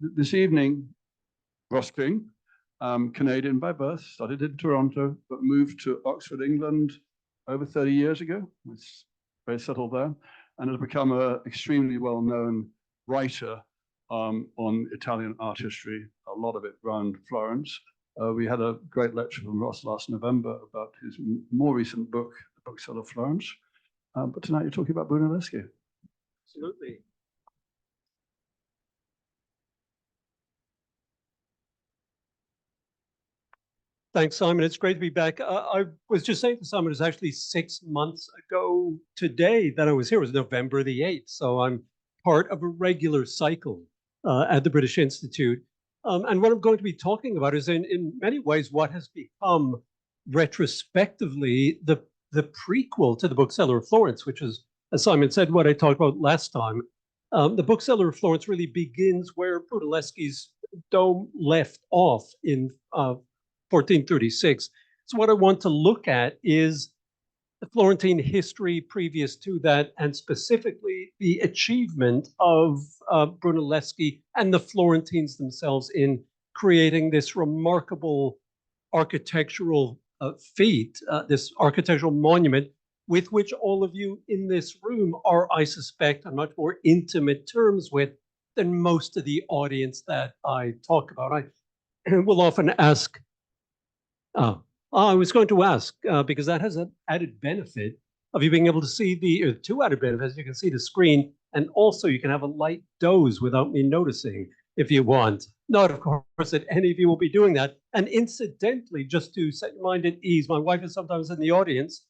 this evening, Ross King, Canadian by birth, studied in Toronto, but moved to Oxford, England over 30 years ago. Was very settled there, and has become an extremely well-known writer on Italian art history, a lot of it around Florence. We had a great lecture from Ross last November about his more recent book, The Bookseller Florence. But tonight you're talking about Brunelleschi. Absolutely. Thanks, Simon. It's great to be back. I was just saying to Simon, it's actually 6 months ago today that I was here. It was November the 8th. So I'm part of a regular cycle at the British Institute. And what I'm going to be talking about is in many ways what has become retrospectively the prequel to The Bookseller of Florence, which is, as Simon said, what I talked about last time. The Bookseller of Florence really begins where Brunelleschi's dome left off in 1436. So what I want to look at is the Florentine history previous to that, and specifically the achievement of Brunelleschi and the Florentines themselves in creating this remarkable architectural feat, this architectural monument with which all of you in this room are, I suspect, on much more intimate terms with than most of the audience that I talk about. I will often ask, I was going to ask, because that has an added benefit of you being able to see the two added benefits. You can see the screen, and also you can have a light doze without me noticing if you want. Not, of course, that any of you will be doing that. And incidentally, just to set your mind at ease, my wife is sometimes in the audience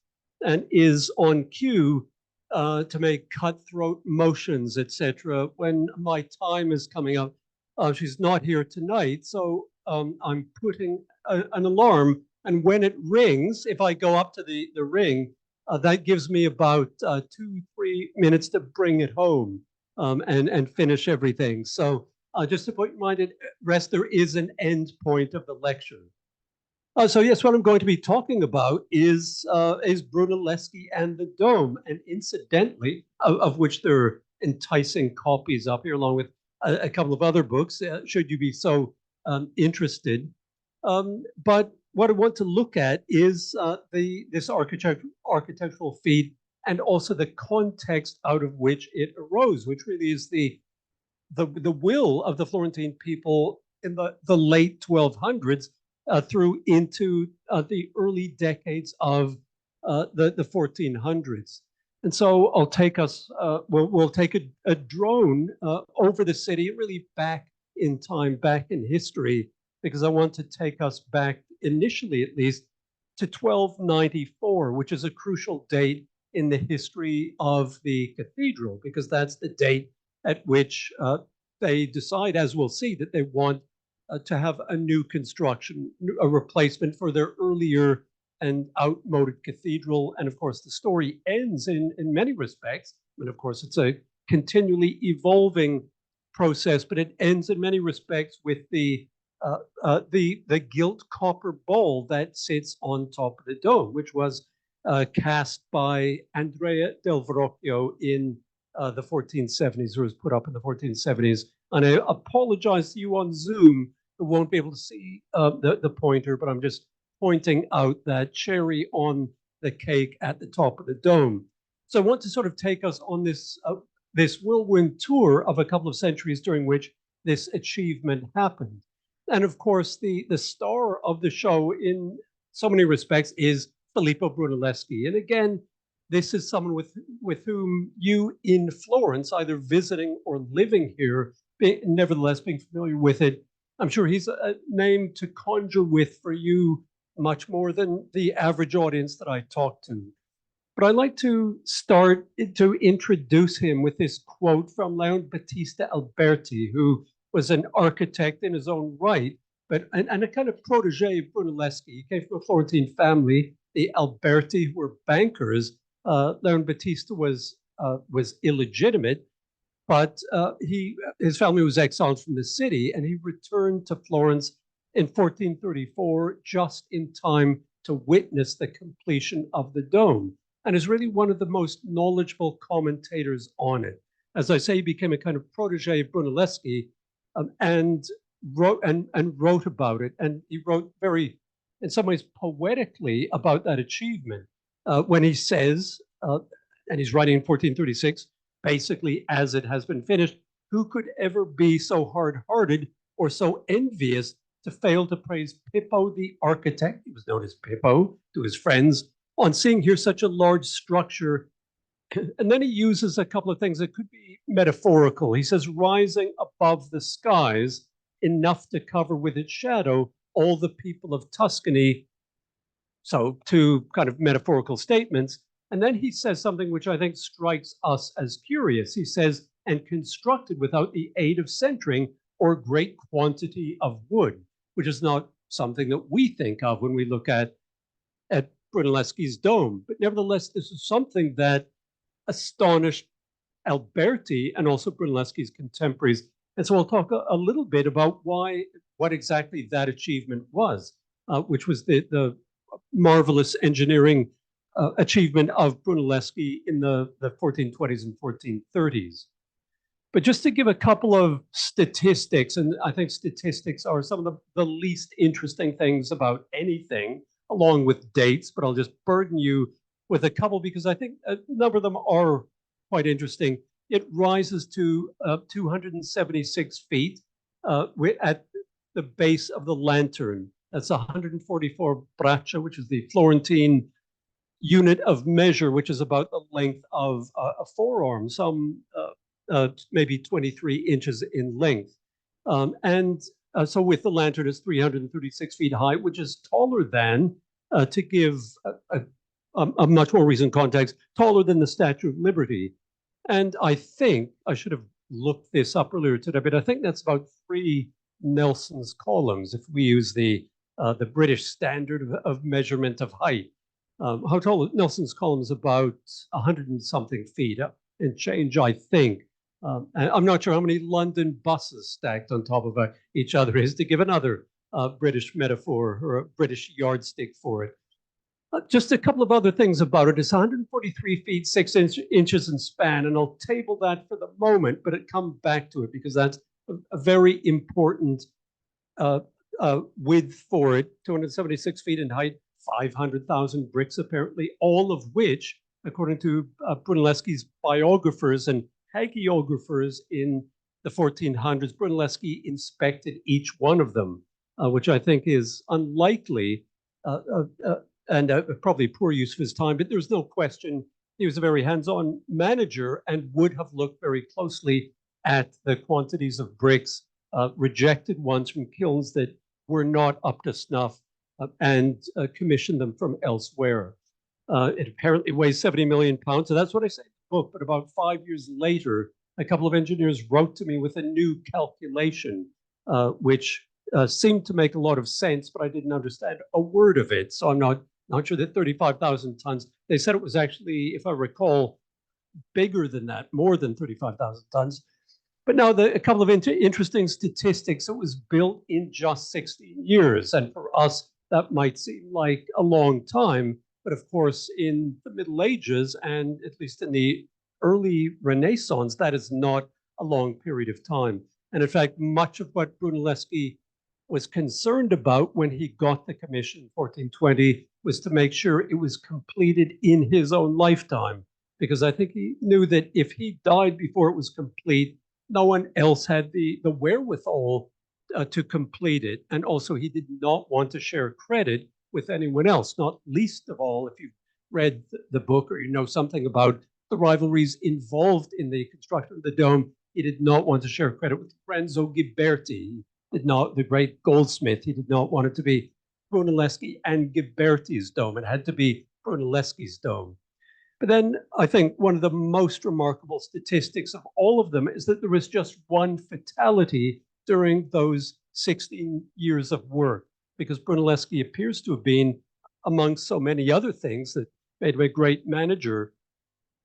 and is on cue to make cutthroat motions, etc. when my time is coming up. She's not here tonight, so I'm putting an alarm, and when it rings, if I go up to the ring, that gives me about 2-3 minutes to bring it home and finish everything. So just to put your mind at rest, there is an end point of the lecture. So yes, what I'm going to be talking about is Brunelleschi and the dome, and incidentally, of which there are enticing copies up here, along with a couple of other books, should you be so interested. But what I want to look at is this architectural feat, and also the context out of which it arose, which really is the will of the Florentine people in the late 1200s through into the early decades of the 1400s. And so I'll take us, we'll take a drone over the city, really back in time, back in history, because I want to take us back, initially at least, to 1294, which is a crucial date in the history of the cathedral, because that's the date at which they decide, as we'll see, that they want to have a new construction, a replacement for their earlier and outmoded cathedral. And of course, the story ends in many respects. And of course, it's a continually evolving process, but it ends in many respects with the gilt copper bowl that sits on top of the dome, which was cast by Andrea del Verrocchio in the 1470s, or was put up in the 1470s. And I apologize to you on Zoom who won't be able to see the pointer, but I'm just pointing out that cherry on the cake at the top of the dome. So I want to sort of take us on this whirlwind tour of a couple of centuries during which this achievement happened. And of course, the star of the show in so many respects is Filippo Brunelleschi. And again, this is someone with whom you in Florence, either visiting or living here, nevertheless being familiar with it, I'm sure he's a name to conjure with for you much more than the average audience that I talk to. But I'd like to start to introduce him with this quote from Leon Battista Alberti, who was an architect in his own right, and a kind of protege of Brunelleschi. He came from a Florentine family, the Alberti, who were bankers. Leon Battista was illegitimate, but his family was exiled from the city, and he returned to Florence in 1434, just in time to witness the completion of the dome, and is really one of the most knowledgeable commentators on it. As I say, he became a kind of protege of Brunelleschi, and wrote about it. And he wrote very, in some ways, poetically about that achievement when he says, and he's writing in 1436, basically, as it has been finished, who could ever be so hard-hearted or so envious to fail to praise Pippo the architect, he was known as Pippo to his friends, on seeing here such a large structure. And then he uses a couple of things that could be metaphorical. He says, rising above the skies, enough to cover with its shadow all the people of Tuscany. So two kind of metaphorical statements. And then he says something which I think strikes us as curious. He says, and constructed without the aid of centering or great quantity of wood, which is not something that we think of when we look at Brunelleschi's dome. But nevertheless, this is something that astonished Alberti and also Brunelleschi's contemporaries. And so I'll talk a little bit about what exactly that achievement was, which was the marvelous engineering achievement of Brunelleschi in the 1420s and 1430s. But just to give a couple of statistics, and I think statistics are some of the least interesting things about anything, along with dates, but I'll just burden you with a couple because I think a number of them are quite interesting. It rises to 276 feet at the base of the lantern. That's 144 braccia, which is the Florentine unit of measure, which is about the length of a forearm, some maybe 23 inches in length. So with the lantern, it's 336 feet high, which is taller than, to give a much more recent context, taller than the Statue of Liberty. And I think, I should have looked this up earlier today, but I think that's about 3 Nelson's columns, if we use the British standard of measurement of height. How tall? Nelson's column is about 100 and something feet and change, I think. And I'm not sure how many London buses stacked on top of each other is, to give another British metaphor or a British yardstick for it. Just a couple of other things about it. It's 143 feet, 6 inches in span, and I'll table that for the moment, but it comes back to it because that's a very important width for it, 276 feet in height, 500,000 bricks apparently, all of which, according to Brunelleschi's biographers and hagiographers in the 1400s, Brunelleschi inspected each one of them, which I think is unlikely and probably poor use of his time, but there's no question he was a very hands-on manager and would have looked very closely at the quantities of bricks, rejected ones from kilns that were not up to snuff, and commissioned them from elsewhere. It apparently weighs 70 million pounds, so that's what I say in the book, but about 5 years later, a couple of engineers wrote to me with a new calculation, which seemed to make a lot of sense, but I didn't understand a word of it, so I'm not sure that 35,000 tons. They said it was actually, if I recall, bigger than that, more than 35,000 tons. But now a couple of interesting statistics. It was built in just 16 years. And for us, that might seem like a long time. But of course, in the Middle Ages, and at least in the early Renaissance, that is not a long period of time. And in fact, much of what Brunelleschi was concerned about when he got the commission in 1420 was to make sure it was completed in his own lifetime. Because I think he knew that if he died before it was complete, no one else had the wherewithal to complete it. And also he did not want to share credit with anyone else, not least of all, if you've read the book or you know something about the rivalries involved in the construction of the dome, he did not want to share credit with Lorenzo Ghiberti, the great goldsmith. He did not want it to be Brunelleschi and Ghiberti's dome. It had to be Brunelleschi's dome. But then I think one of the most remarkable statistics of all of them is that there was just one fatality during those 16 years of work, because Brunelleschi appears to have been, among so many other things that made him a great manager,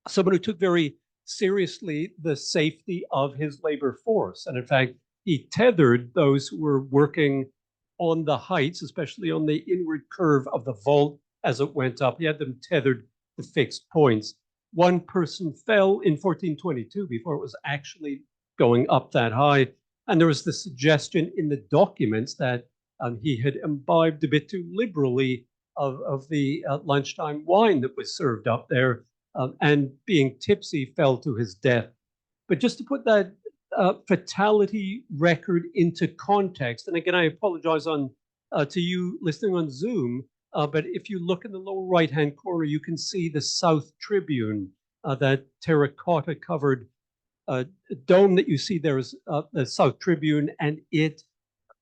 someone who took very seriously the safety of his labor force. And in fact, he tethered those who were working on the heights, especially on the inward curve of the vault as it went up. He had them tethered to fixed points. One person fell in 1422 before it was actually going up that high. And there was the suggestion in the documents that he had imbibed a bit too liberally of the lunchtime wine that was served up there, and being tipsy fell to his death. But just to put that fatality record into context, and again, I apologize to you listening on Zoom, but if you look in the lower right-hand corner, you can see the South Tribune, that terracotta-covered dome that you see there is the South Tribune, and it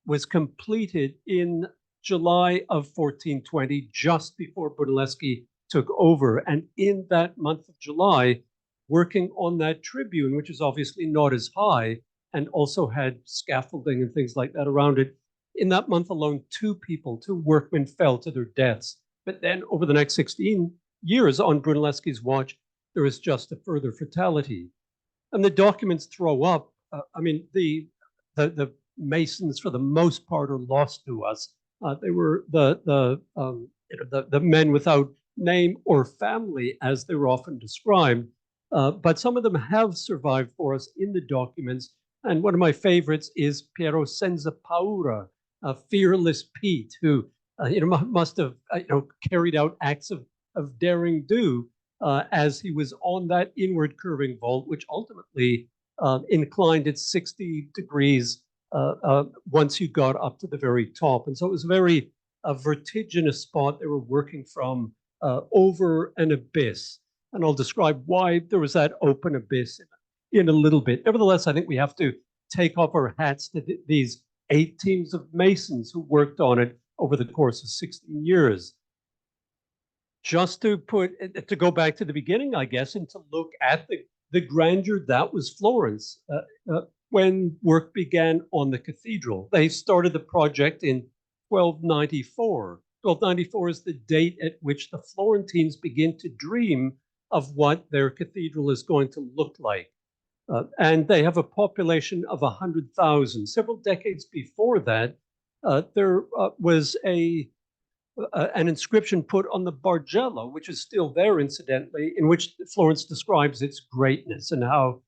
was completed in July of 1420, just before Brunelleschi took over. And in that month of July, working on that tribune, which is obviously not as high, and also had scaffolding and things like that around it, in that month alone, two workmen fell to their deaths. But then over the next 16 years on Brunelleschi's watch, there was just a further fatality. And the documents throw up, the masons for the most part are lost to us. They were the men without name or family, as they were often described. But some of them have survived for us in the documents. And one of my favorites is Piero Senza Paura, Fearless Pete, who must have carried out acts of daring do as he was on that inward curving vault, which ultimately inclined at 60 degrees once you got up to the very top. And so it was a very vertiginous spot they were working from over an abyss. And I'll describe why there was that open abyss in a little bit. Nevertheless, I think we have to take off our hats to these 8 teams of masons who worked on it over the course of 16 years. Just to go back to the beginning, I guess, and to look at the grandeur that was Florence when work began on the cathedral. They started the project in 1294. 1294 is the date at which the Florentines begin to dream of what their cathedral is going to look like. And they have a population of 100,000. Several decades before that, there was an inscription put on the Bargello, which is still there, incidentally, in which Florence describes its greatness and how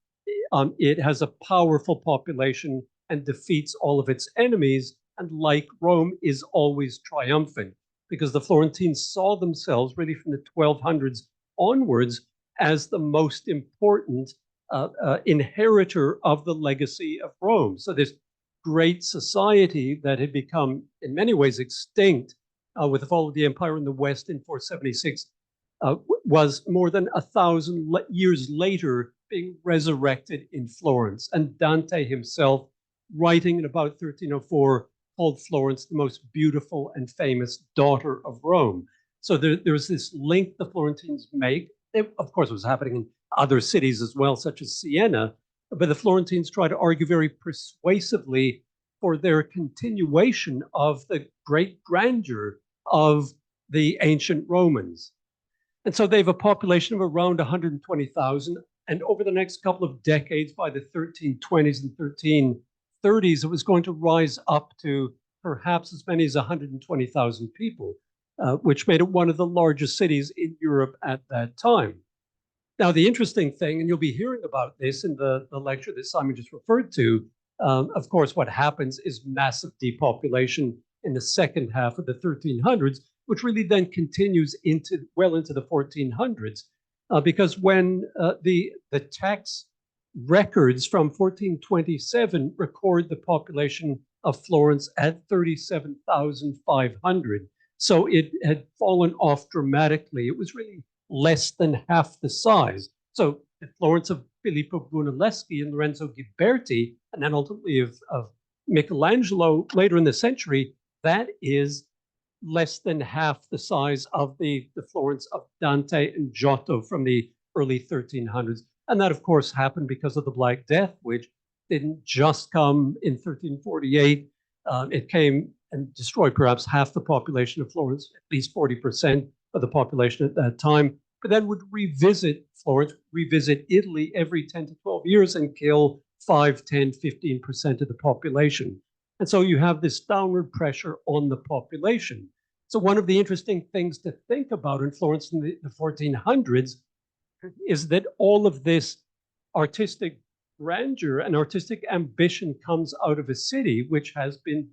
it has a powerful population and defeats all of its enemies, and like Rome, is always triumphant, because the Florentines saw themselves, really from the 1200s onwards, as the most important inheritor of the legacy of Rome. So this great society that had become, in many ways, extinct with the fall of the empire in the West in 476, was more than 1,000 years later being resurrected in Florence. And Dante himself, writing in about 1304, called Florence the most beautiful and famous daughter of Rome. So there's this link the Florentines make. Of course, it was happening in other cities as well, such as Siena, but the Florentines try to argue very persuasively for their continuation of the great grandeur of the ancient Romans. And so they have a population of around 120,000. And over the next couple of decades, by the 1320s and 1330s, it was going to rise up to perhaps as many as 120,000 people, which made it one of the largest cities in Europe at that time. Now, the interesting thing, and you'll be hearing about this in the lecture that Simon just referred to, of course, what happens is massive depopulation in the second half of the 1300s, which really then continues well into the 1400s, because when the tax records from 1427 record the population of Florence at 37,500. So it had fallen off dramatically. It was really less than half the size. So the Florence of Filippo Brunelleschi and Lorenzo Ghiberti, and then ultimately of Michelangelo later in the century, that is less than half the size of the Florence of Dante and Giotto from the early 1300s. And that, of course, happened because of the Black Death, which didn't just come in 1348. It came and destroyed perhaps half the population of Florence, at least 40% of the population at that time, but then would revisit Florence, revisit Italy every 10 to 12 years and kill 5, 10, 15% of the population. And so you have this downward pressure on the population. So one of the interesting things to think about in Florence in the 1400s is that all of this artistic grandeur and artistic ambition comes out of a city which has been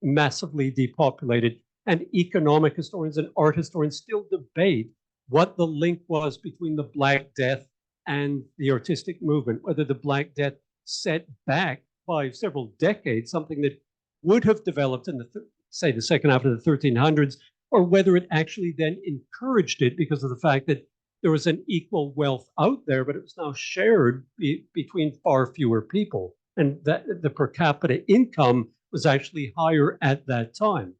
massively depopulated. And economic historians and art historians still debate what the link was between the Black Death and the artistic movement, whether the Black Death set back by several decades something that would have developed in say the second half of the 1300s, or whether it actually then encouraged it because of the fact that there was an equal wealth out there, but it was now shared between far fewer people, and that the per capita income was actually higher at that time.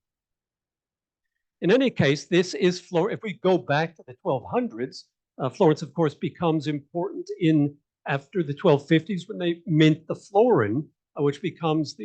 In any case, this is Florence. If we go back to the 1200s, Florence, of course, becomes important after the 1250s when they mint the florin, which becomes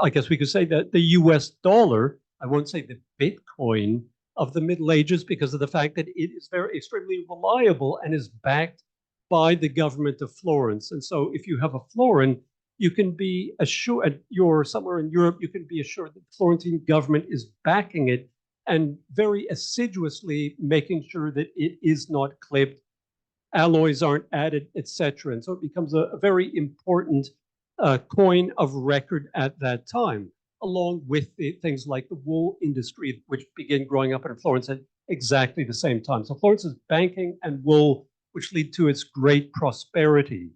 I guess we could say that the US dollar, I won't say the Bitcoin of the Middle Ages, because of the fact that it is very extremely reliable and is backed by the government of Florence. And so if you have a florin, you can be assured, you're somewhere in Europe, you can be assured that the Florentine government is backing it and very assiduously making sure that it is not clipped, alloys aren't added, etc. And so it becomes a very important coin of record at that time, along with things like the wool industry, which began growing up in Florence at exactly the same time. So Florence's banking and wool, which lead to its great prosperity.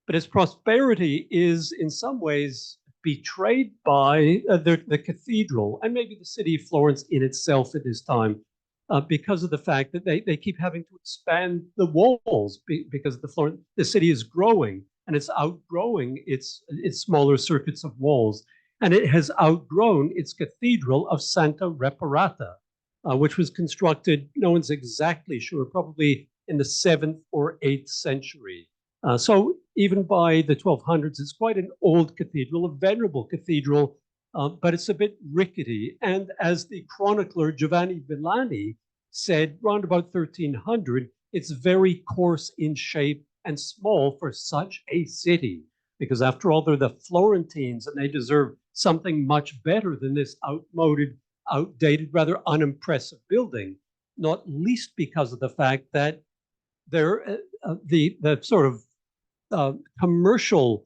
But its prosperity is in some ways betrayed by the cathedral and maybe the city of Florence in itself at this time, because of the fact that they keep having to expand the walls because the city is growing and it's outgrowing its smaller circuits of walls. And it has outgrown its cathedral of Santa Reparata, which was constructed, no one's exactly sure, probably in the 7th or 8th century. So even by the 1200s, it's quite an old cathedral, a venerable cathedral, but it's a bit rickety. And as the chronicler Giovanni Villani said, round about 1300, it's very coarse in shape and small for such a city. Because after all, they're the Florentines, and they deserve something much better than this outdated, rather unimpressive building, not least because of the fact that they're the sort of commercial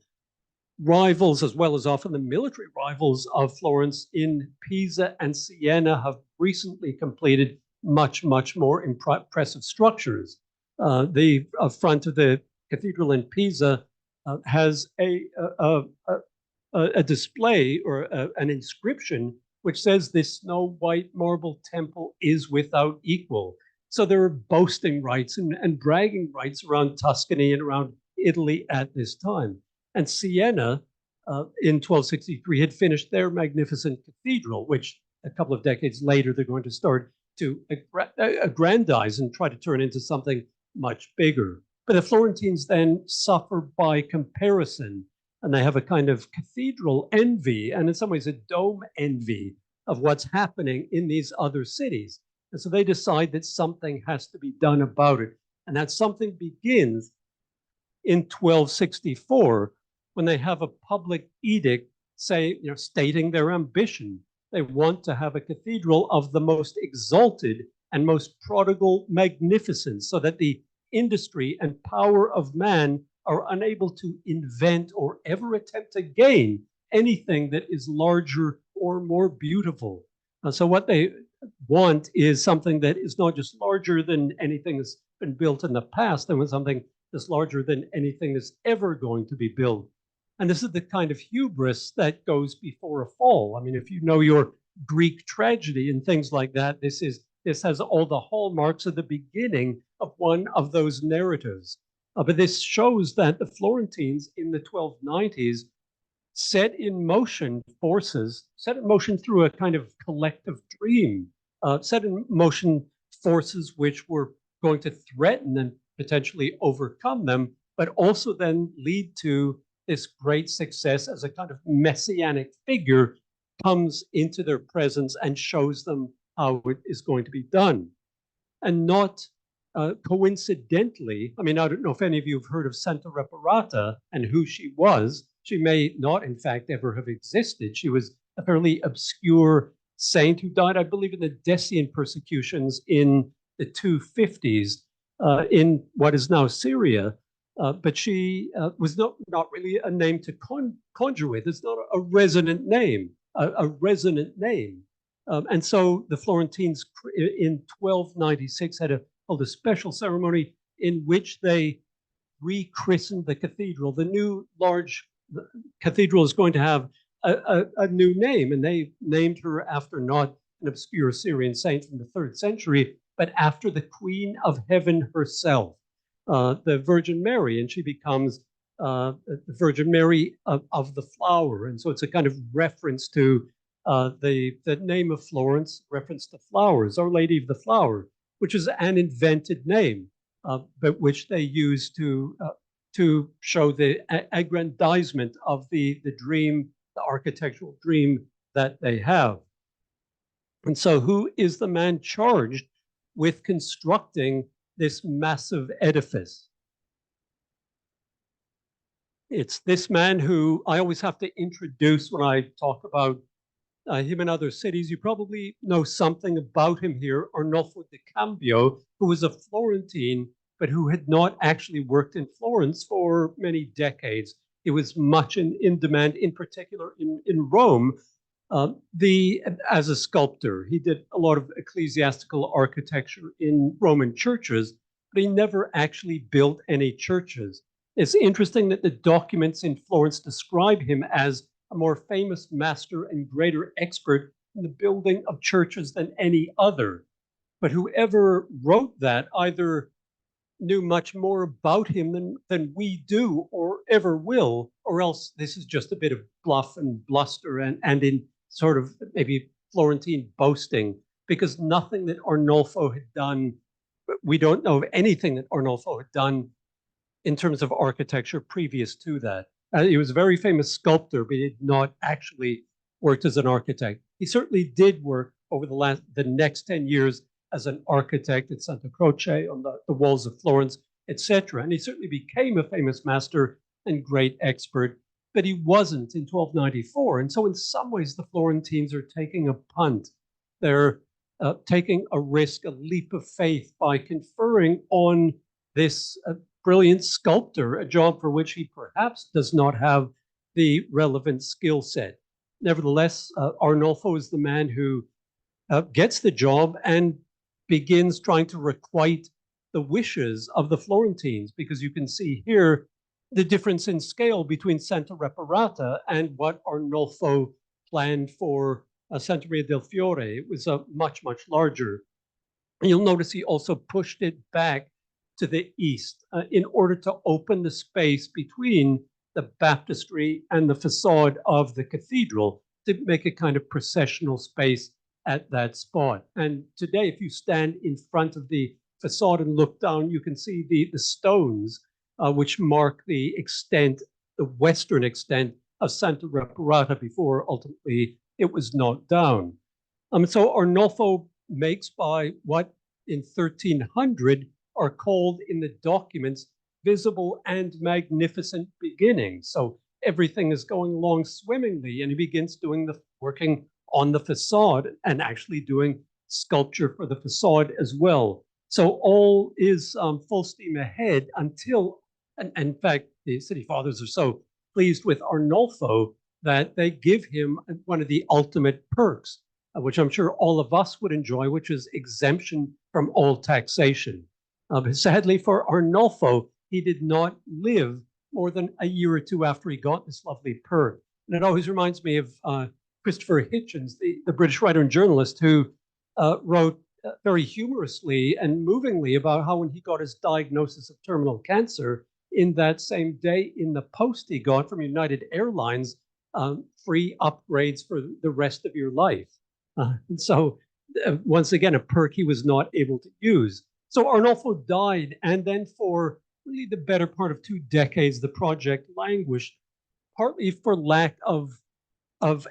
rivals, as well as often the military rivals of Florence in Pisa and Siena, have recently completed much, much more impressive structures. The front of the cathedral in Pisa has a display or an inscription which says this snow white marble temple is without equal. So there are boasting rights and bragging rights around Tuscany and around Italy at this time. And Siena in 1263 had finished their magnificent cathedral, which a couple of decades later they're going to start to aggrandize and try to turn into something much bigger. But the Florentines then suffer by comparison, and they have a kind of cathedral envy, and in some ways a dome envy of what's happening in these other cities. And so they decide that something has to be done about it. And that something begins in 1264 when they have a public edict stating their ambition. They want to have a cathedral of the most exalted and most prodigal magnificence, so that the industry and power of man are unable to invent or ever attempt to gain anything that is larger or more beautiful. So what they want is something that is not just larger than anything that's been built in the past, they want something that's larger than anything that's ever going to be built. And this is the kind of hubris that goes before a fall. I mean, if you know your Greek tragedy and things like that, this has all the hallmarks of the beginning of one of those narratives. But this shows that the Florentines in the 1290s set in motion through a kind of collective dream, set in motion forces which were going to threaten and potentially overcome them, but also then lead to this great success as a kind of messianic figure comes into their presence and shows them how it is going to be done. And not coincidentally, I mean, I don't know if any of you have heard of Santa Reparata and who she was. She may not, in fact, ever have existed. She was a fairly obscure saint who died, I believe, in the Decian persecutions in the 250s in what is now Syria. but she was not really a name to conjure with. It's not a resonant name, a resonant name. And so the Florentines in 1296 held a special ceremony in which they rechristened the cathedral. The new large cathedral is going to have a new name, and they named her after not an obscure Syrian saint from the 3rd century, but after the Queen of Heaven herself, the Virgin Mary, and she becomes the Virgin Mary of the flower. And so it's a kind of reference to the name of Florence, reference to flowers, Our Lady of the Flower, which is an invented name, but which they use to show the aggrandizement of the dream, the architectural dream that they have. And so who is the man charged with constructing this massive edifice? It's this man who I always have to introduce when I talk about him in other cities. You probably know something about him here, Arnolfo di Cambio, who was a Florentine, but who had not actually worked in Florence for many decades. He was much in demand, in particular in Rome, as a sculptor. He did a lot of ecclesiastical architecture in Roman churches, but he never actually built any churches. It's interesting that the documents in Florence describe him as a more famous master and greater expert in the building of churches than any other. But whoever wrote that either knew much more about him than we do or ever will, or else this is just a bit of bluff and bluster and in sort of maybe Florentine boasting, because nothing that Arnolfo had done, we don't know of anything that Arnolfo had done in terms of architecture previous to that. He was a very famous sculptor, but he had not actually worked as an architect. He certainly did work over the next 10 years as an architect at Santa Croce, on the walls of Florence, etc. And he certainly became a famous master and great expert, but he wasn't in 1294. And so in some ways, the Florentines are taking a punt. They're taking a risk, a leap of faith by conferring on this brilliant sculptor, a job for which he perhaps does not have the relevant skill set. Nevertheless, Arnolfo is the man who gets the job and begins trying to requite the wishes of the Florentines, because you can see here the difference in scale between Santa Reparata and what Arnolfo planned for Santa Maria del Fiore. It was much, much larger. And you'll notice he also pushed it back to the east in order to open the space between the baptistry and the facade of the cathedral to make a kind of processional space at that spot. And today, if you stand in front of the facade and look down, you can see the stones which mark the extent, the western extent of Santa Reparata before ultimately it was knocked down. So Arnolfo makes by what in 1300 are called in the documents visible and magnificent beginnings. So everything is going along swimmingly, and he begins doing the working on the facade and actually doing sculpture for the facade as well. So all is full steam ahead until, and in fact, the city fathers are so pleased with Arnolfo that they give him one of the ultimate perks, which I'm sure all of us would enjoy, which is exemption from all taxation. Sadly for Arnolfo, he did not live more than a year or two after he got this lovely perk. And it always reminds me of Christopher Hitchens, the British writer and journalist, who wrote very humorously and movingly about how when he got his diagnosis of terminal cancer, in that same day in the post he got from United Airlines, free upgrades for the rest of your life. And so once again, a perk he was not able to use. So Arnolfo died, and then for really the better part of 2 decades, the project languished, partly for lack of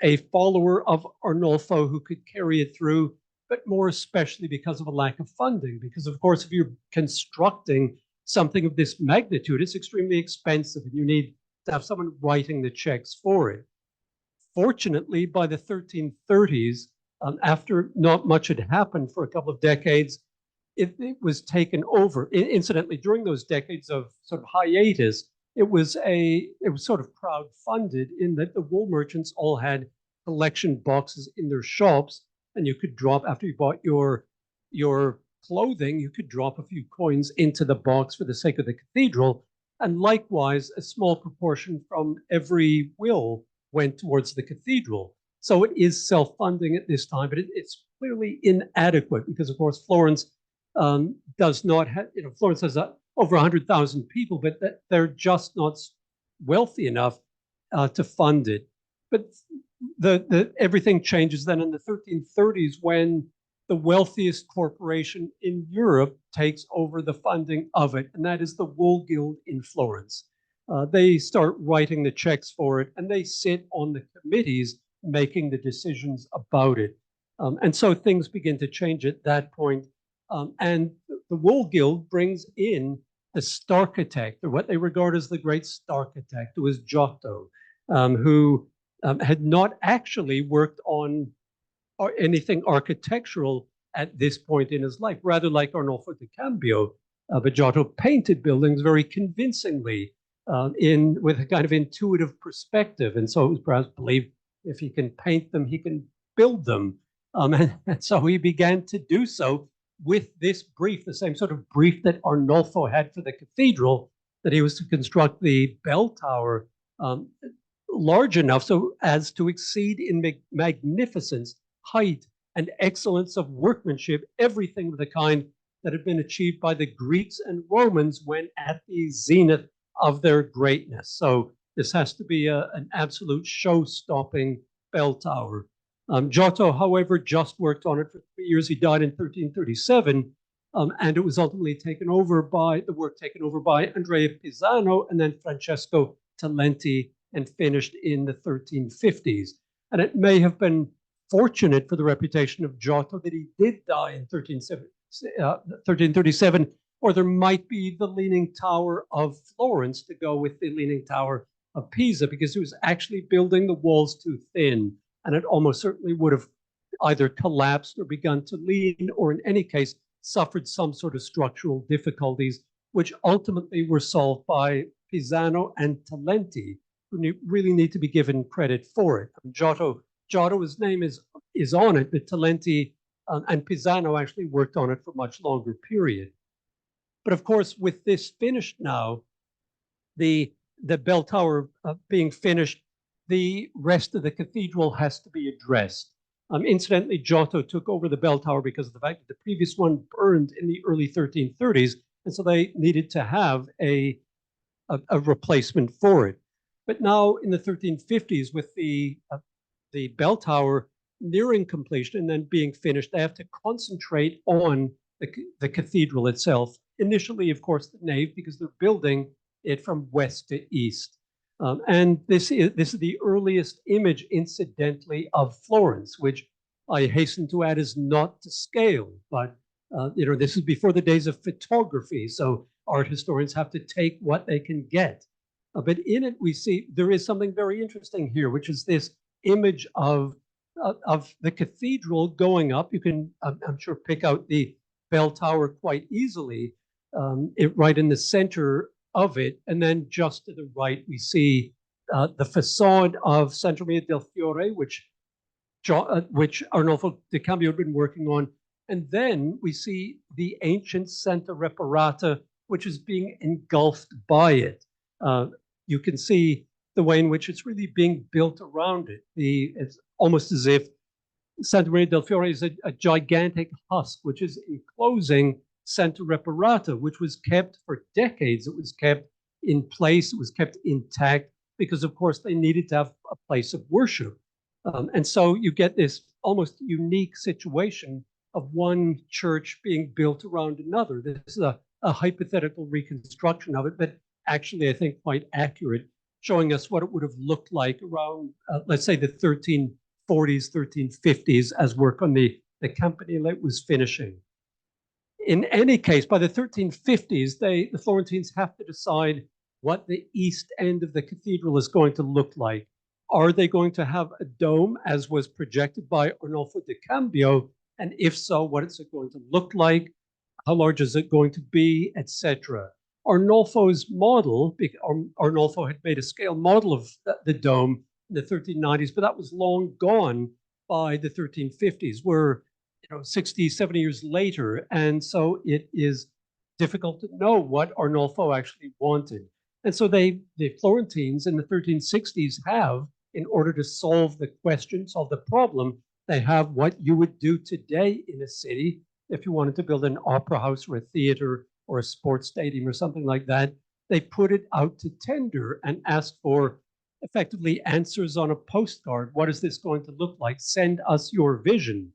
a follower of Arnolfo who could carry it through, but more especially because of a lack of funding. Because of course, if you're constructing something of this magnitude, it's extremely expensive, and you need to have someone writing the checks for it. Fortunately, by the 1330s, after not much had happened for a couple of decades, it was taken over. Incidentally, during those decades of sort of hiatus, it was sort of crowdfunded in that the wool merchants all had collection boxes in their shops, and you could drop, after you bought your clothing, you could drop a few coins into the box for the sake of the cathedral. And likewise, a small proportion from every will went towards the cathedral. So it is self-funding at this time, but it's clearly inadequate because, of course, Florence does not have, Florence has over 100,000 people, but they're just not wealthy enough to fund it. But everything changes then in the 1330s when the wealthiest corporation in Europe takes over the funding of it, and that is the Wool Guild in Florence. They start writing the checks for it, and they sit on the committees making the decisions about it. And so things begin to change at that point. And the Wool Guild brings in the Starchitect, or what they regard as the great Starchitect, who is Giotto, who had not actually worked on anything architectural at this point in his life, rather like Arnolfo di Cambio. But Giotto painted buildings very convincingly with a kind of intuitive perspective. And so it was perhaps believed if he can paint them, he can build them. And so he began to do so with this brief, the same sort of brief that Arnolfo had for the cathedral, that he was to construct the bell tower large enough so as to exceed in magnificence, height, and excellence of workmanship everything of the kind that had been achieved by the Greeks and Romans when at the zenith of their greatness. So this has to be an absolute show-stopping bell tower. Giotto, however, just worked on it for 3 years. He died in 1337, and it was ultimately taken over by Andrea Pisano and then Francesco Talenti, and finished in the 1350s. And it may have been fortunate for the reputation of Giotto that he did die in 1337, or there might be the Leaning Tower of Florence to go with the Leaning Tower of Pisa, because he was actually building the walls too thin, and it almost certainly would have either collapsed or begun to lean, or in any case, suffered some sort of structural difficulties, which ultimately were solved by Pisano and Talenti, who really need to be given credit for it. Giotto's name is on it, but Talenti and Pisano actually worked on it for a much longer period. But of course, with this finished now, the bell tower being finished, the rest of the cathedral has to be addressed. Incidentally, Giotto took over the bell tower because of the fact that the previous one burned in the early 1330s, and so they needed to have a replacement for it. But now in the 1350s, with the bell tower nearing completion and then being finished, they have to concentrate on the cathedral itself. Initially, of course, the nave, because they're building it from west to east. And this is the earliest image, incidentally, of Florence, which I hasten to add is not to scale, but this is before the days of photography, so art historians have to take what they can get. But in it, we see there is something very interesting here, which is this image of the cathedral going up. You can, I'm sure, pick out the bell tower quite easily, right in the center of it. And then just to the right, we see the facade of Santa Maria del Fiore, which Arnolfo di Cambio had been working on. And then we see the ancient Santa Reparata, which is being engulfed by it. You can see the way in which it's really being built around it. It's almost as if Santa Maria del Fiore is a gigantic husk, which is enclosing Santa Reparata, which was kept for decades. It was kept in place, it was kept intact, because of course they needed to have a place of worship. And so you get this almost unique situation of one church being built around another. This is a hypothetical reconstruction of it, but actually I think quite accurate, showing us what it would have looked like around, let's say, the 1340s, 1350s, as work on the campanile was finishing. In any case, by the 1350s, the Florentines have to decide what the east end of the cathedral is going to look like. Are they going to have a dome, as was projected by Arnolfo di Cambio? And if so, what is it going to look like? how large is it going to be, etc. Arnolfo's model, Arnolfo had made a scale model of the dome in the 1390s, but that was long gone by the 1350s. We're 60, 70 years later, and so it is difficult to know what Arnolfo actually wanted. And so the Florentines in the 1360s have, in order to solve the question, solve the problem, they have what you would do today in a city if you wanted to build an opera house or a theater or a sports stadium or something like that. They put it out to tender and ask for effectively answers on a postcard. What is this going to look like? Send us your vision.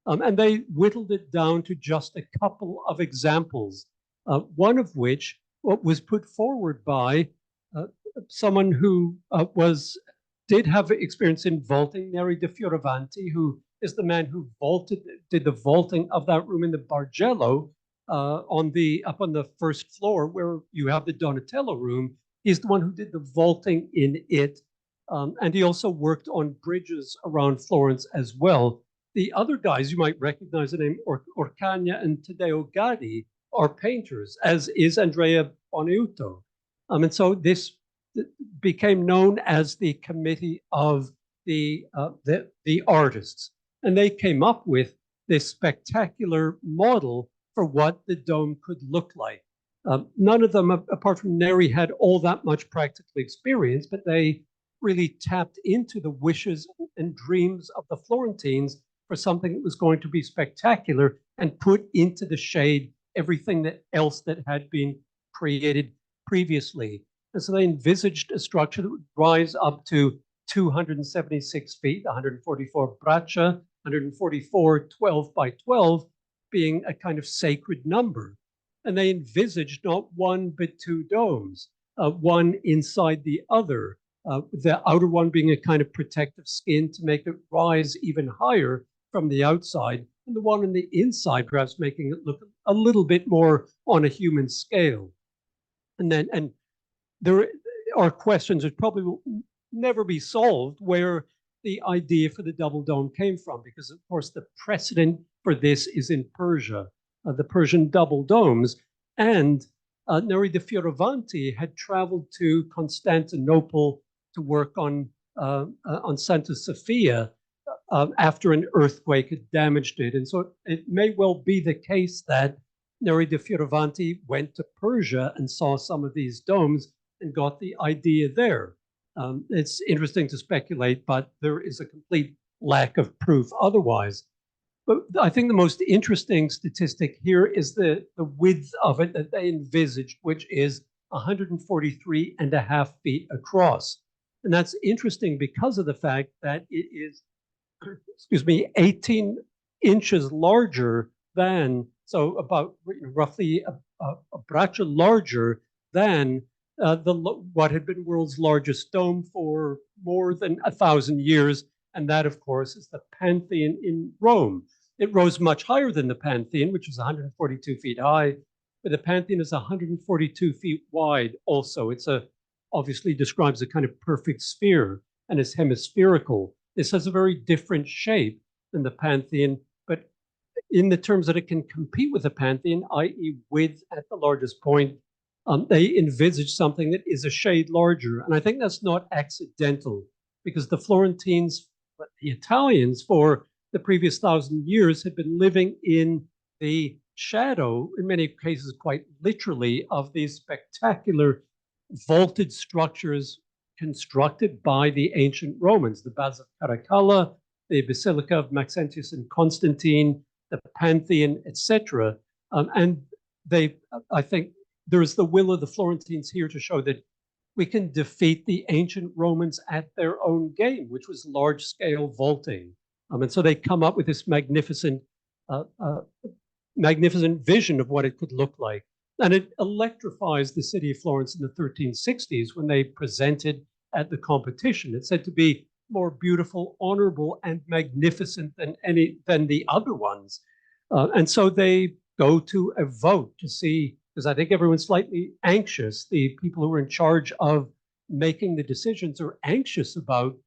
And they whittled it down to just a couple of examples, one of which was put forward by someone who did have experience in vaulting, Neri de Fioravanti, who is the man who did the vaulting of that room in the Bargello up on the first floor where you have the Donatello room. He's the one who did the vaulting in it. And he also worked on bridges around Florence as well. The other guys, you might recognize the name Orcagna and Taddeo Gaddi, are painters, as is Andrea Boniuto. And so this became known as the Committee of the Artists. And they came up with this spectacular model for what the dome could look like. None of them, apart from Neri, had all that much practical experience, but they really tapped into the wishes and dreams of the Florentines for something that was going to be spectacular and put into the shade everything else that had been created previously. And so they envisaged a structure that would rise up to 276 feet, 144 braccia, 144 12 by 12, being a kind of sacred number. And they envisaged not one but two domes, one inside the other, the outer one being a kind of protective skin to make it rise even higher from the outside, and the one on the inside perhaps making it look a little bit more on a human scale. And there are questions that probably will never be solved where the idea for the double dome came from, because of course the precedent for this is in Persia, the Persian double domes. And Neri de Fioravanti had traveled to Constantinople to work on Santa Sofia after an earthquake had damaged it. And so it may well be the case that Neri de Fioravanti went to Persia and saw some of these domes and got the idea there. It's interesting to speculate, but there is a complete lack of proof otherwise. But I think the most interesting statistic here is the width of it that they envisaged, which is 143.5 feet across. And that's interesting because of the fact that it is, 18 inches larger than, so about roughly a braccia larger than what had been world's largest dome for more than 1,000 years. And that, of course, is the Pantheon in Rome. It rose much higher than the Pantheon, which was 142 feet high, but the Pantheon is 142 feet wide also. It's obviously describes a kind of perfect sphere and is hemispherical. This has a very different shape than the Pantheon, but in the terms that it can compete with the Pantheon, i.e. width at the largest point, they envisage something that is a shade larger. And I think that's not accidental, because the Florentines, the Italians, for the previous 1,000 years had been living in the shadow, in many cases quite literally, of these spectacular vaulted structures constructed by the ancient Romans, the Baths of Caracalla, the Basilica of Maxentius and Constantine, the Pantheon, etc. And I think there's the will of the Florentines here to show that we can defeat the ancient Romans at their own game, which was large-scale vaulting. And so they come up with this magnificent vision of what it could look like. And it electrifies the city of Florence in the 1360s when they presented at the competition. It's said to be more beautiful, honorable, and magnificent than the other ones. And so they go to a vote to see, because I think everyone's slightly anxious. The people who are in charge of making the decisions are anxious about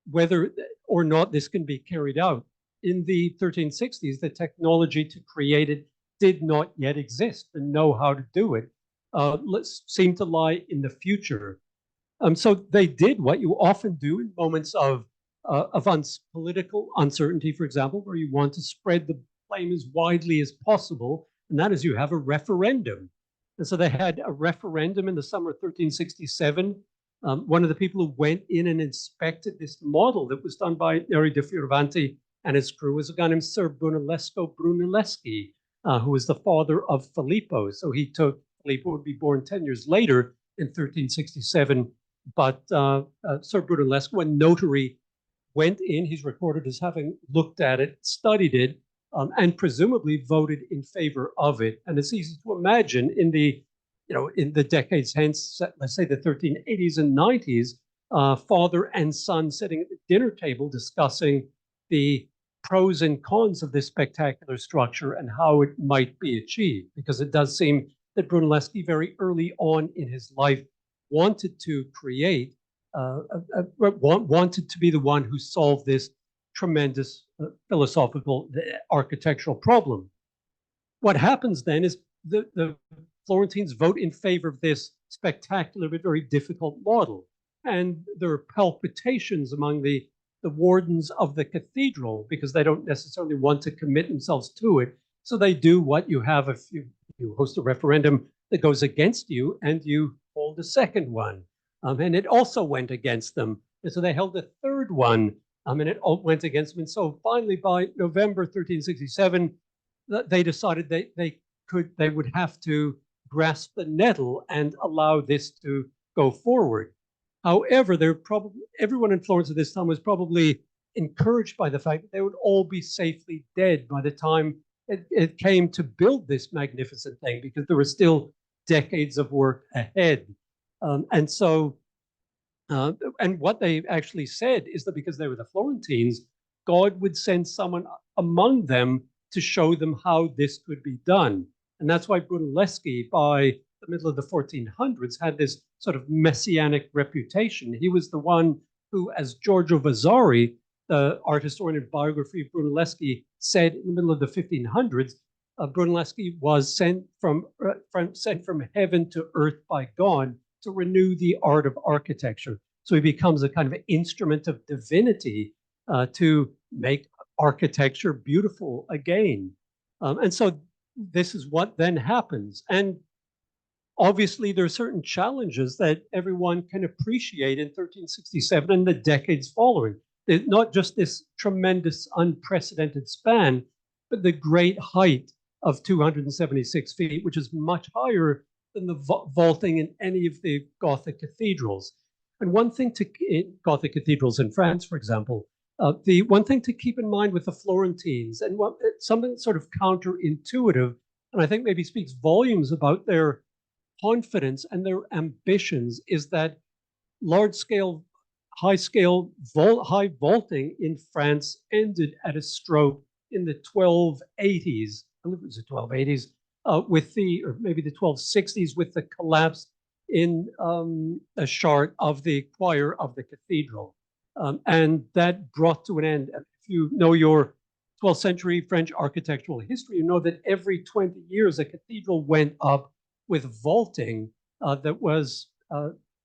whether or not this can be carried out. In the 1360s, the technology to create it did not yet exist and know how to do it. Seemed to lie in the future. So they did what you often do in moments of political uncertainty, for example, where you want to spread the blame as widely as possible, and that is you have a referendum. And so they had a referendum in the summer of 1367. One of the people who went in and inspected this model that was done by Neri da Fioravanti and his crew was a guy named Sir Brunelleschi, who was the father of Filippo. So Filippo would be born 10 years later in 1367. But Sir Brunelleschi, a notary, went in. He's recorded as having looked at it, studied it, and presumably voted in favor of it. And it's easy to imagine in the decades hence, let's say the 1380s and 90s, father and son sitting at the dinner table discussing the pros and cons of this spectacular structure and how it might be achieved. Because it does seem that Brunelleschi very early on in his life wanted to create, wanted to be the one who solved this tremendous philosophical architectural problem. What happens then is the Florentines vote in favor of this spectacular but very difficult model. And there are palpitations among the wardens of the cathedral because they don't necessarily want to commit themselves to it. So they do what you have if you host a referendum that goes against you and you hold a second one. And it also went against them. And so they held a third one, and it all went against them. And so finally, by November 1367, they decided they would have to grasp the nettle and allow this to go forward. However, everyone in Florence at this time was probably encouraged by the fact that they would all be safely dead by the time it came to build this magnificent thing, because there were still decades of work ahead. And what they actually said is that because they were the Florentines, God would send someone among them to show them how this could be done. And that's why Brunelleschi, by the middle of the 1400s, had this sort of messianic reputation. He was the one who, as Giorgio Vasari, the art historian and biography of Brunelleschi, said in the middle of the 1500s, Brunelleschi was sent from heaven to earth by God to renew the art of architecture. So he becomes a kind of instrument of divinity to make architecture beautiful again. And so this is what then happens. And obviously, there are certain challenges that everyone can appreciate in 1367 and the decades following. Not just this tremendous, unprecedented span, but the great height of 276 feet, which is much higher than the vaulting in any of the Gothic cathedrals. And one thing Gothic cathedrals in France, for example, the one thing to keep in mind with the Florentines, and something sort of counterintuitive, and I think maybe speaks volumes about their confidence and their ambitions, is that high vaulting in France ended at a stroke in the 1280s. I believe it was the 1280s, or maybe the 1260s, with the collapse in a shard of the choir of the cathedral. And that brought to an end. If you know your 12th century French architectural history, you know that every 20 years a cathedral went up with vaulting that was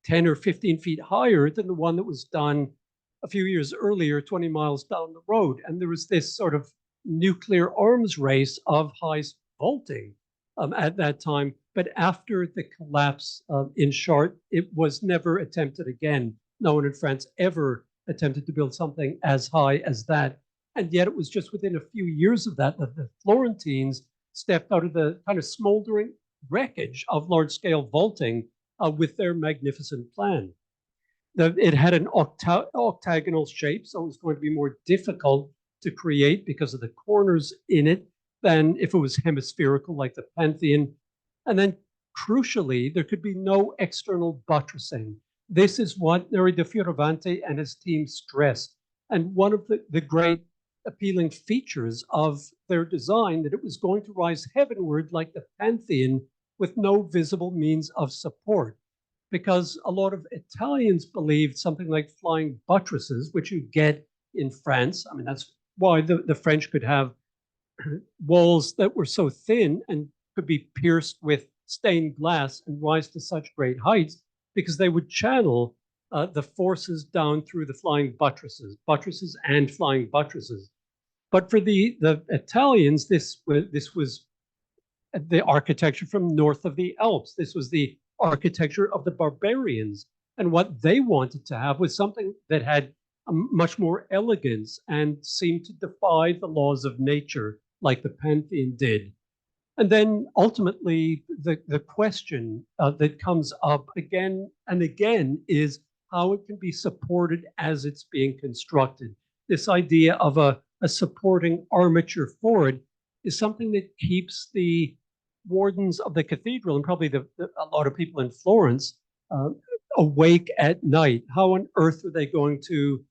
10 or 15 feet higher than the one that was done a few years earlier, 20 miles down the road. And there was this sort of nuclear arms race of high vaulting at that time. But after the collapse in Chartres, it was never attempted again. No one in France ever attempted to build something as high as that. And yet it was just within a few years of that the Florentines stepped out of the kind of smoldering wreckage of large-scale vaulting with their magnificent plan. It had an octagonal shape, so it was going to be more difficult to create because of the corners in it than if it was hemispherical like the Pantheon. And then, crucially, there could be no external buttressing. This is what Neri da Fioravanti and his team stressed. And one of the great appealing features of their design, that it was going to rise heavenward like the Pantheon with no visible means of support. Because a lot of Italians believed something like flying buttresses, which you get in France. I mean, that's why the French could have walls that were so thin and could be pierced with stained glass and rise to such great heights because they would channel the forces down through the flying buttresses and flying buttresses. But for the Italians, this was the architecture from north of the Alps. This was the architecture of the barbarians. And what they wanted to have was something that had much more elegance and seemed to defy the laws of nature like the Pantheon did. And then ultimately, the question that comes up again and again is how it can be supported as it's being constructed. This idea of a supporting armature for it is something that keeps the wardens of the cathedral and probably a lot of people in Florence awake at night. How on earth are they going to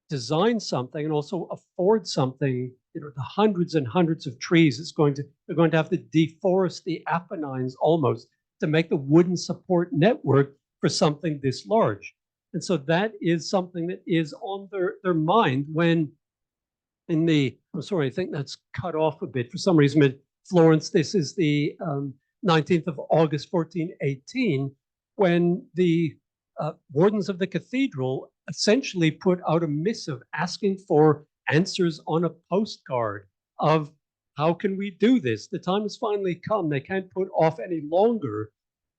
design something and also afford something? You know, the hundreds and hundreds of trees they're going to have to deforest the Apennines almost to make the wooden support network for something this large. And so that is something that is on their mind when I'm sorry, I think that's cut off a bit for some reason. But Florence, this is the 19th of August, 1418, when the wardens of the cathedral essentially put out a missive asking for answers on a postcard of how can we do this? The time has finally come. They can't put off any longer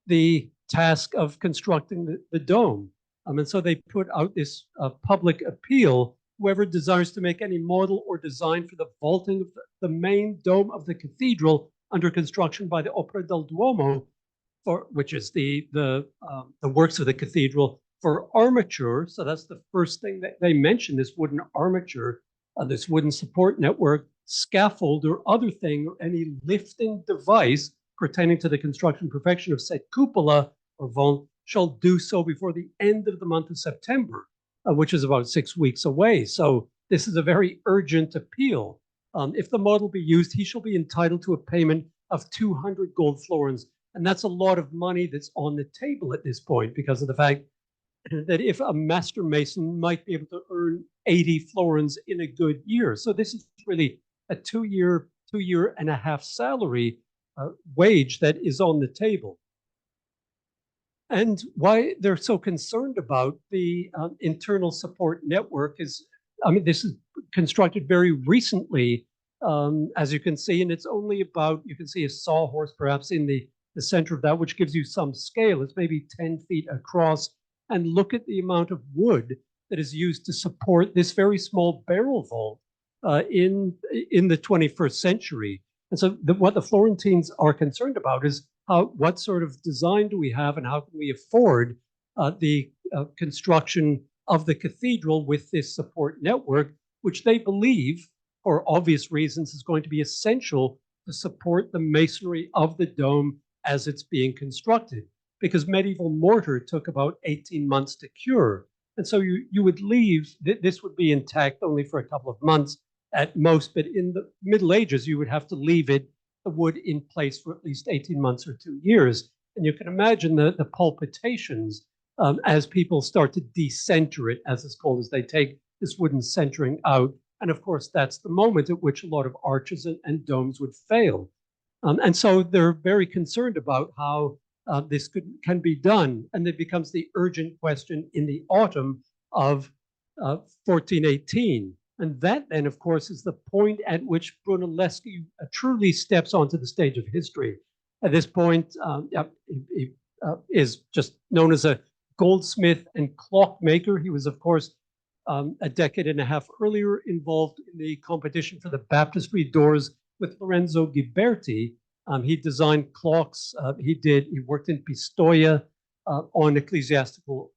the task of constructing the dome. And so they put out this public appeal. Whoever desires to make any model or design for the vaulting of the main dome of the cathedral under construction by the Opera del Duomo, which is the works of the cathedral, for armature. So that's the first thing that they mention, this wooden armature, this wooden support network, scaffold, or other thing, or any lifting device pertaining to the construction perfection of said cupola or vault shall do so before the end of the month of September, which is about 6 weeks away. So this is a very urgent appeal. If the model be used, he shall be entitled to a payment of 200 gold florins. And that's a lot of money that's on the table at this point because of the fact that if a master mason might be able to earn 80 florins in a good year. So this is really a two-year and a half salary wage that is on the table. And why they're so concerned about the internal support network is, I mean, this is constructed very recently, as you can see, and it's only about, you can see a sawhorse perhaps in the center of that, which gives you some scale. It's maybe 10 feet across. And look at the amount of wood that is used to support this very small barrel vault in the 21st century. And so what the Florentines are concerned about is what sort of design do we have and how can we afford the construction of the cathedral with this support network, which they believe, for obvious reasons, is going to be essential to support the masonry of the dome as it's being constructed. Because medieval mortar took about 18 months to cure. And so you would leave, this would be intact only for a couple of months at most, but in the Middle Ages, you would have to leave the wood in place for at least 18 months or 2 years. And you can imagine the palpitations as people start to decenter it, as it's called, as they take this wooden centering out. And of course, that's the moment at which a lot of arches and domes would fail. And so they're very concerned about how this can be done. And it becomes the urgent question in the autumn of 1418. And that then, of course, is the point at which Brunelleschi truly steps onto the stage of history. At this point, he is just known as a goldsmith and clockmaker. He was, of course, a decade and a half earlier involved in the competition for the baptistry doors with Lorenzo Ghiberti. He designed clocks. He worked in Pistoia on ecclesiastical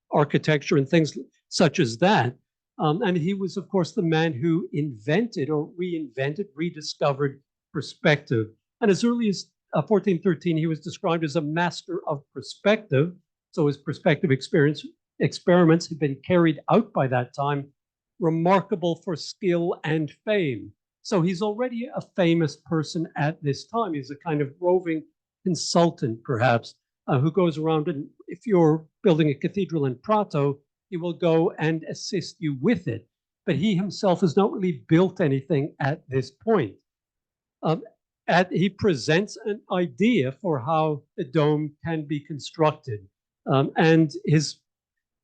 architecture and things such as that. And he was, of course, the man who invented or rediscovered perspective. And as early as 1413, he was described as a master of perspective. So his perspective experiments had been carried out by that time, remarkable for skill and fame. So he's already a famous person at this time. He's a kind of roving consultant, perhaps, who goes around, and if you're building a cathedral in Prato, he will go and assist you with it. but he himself has not really built anything at this point. He presents an idea for how the dome can be constructed. And his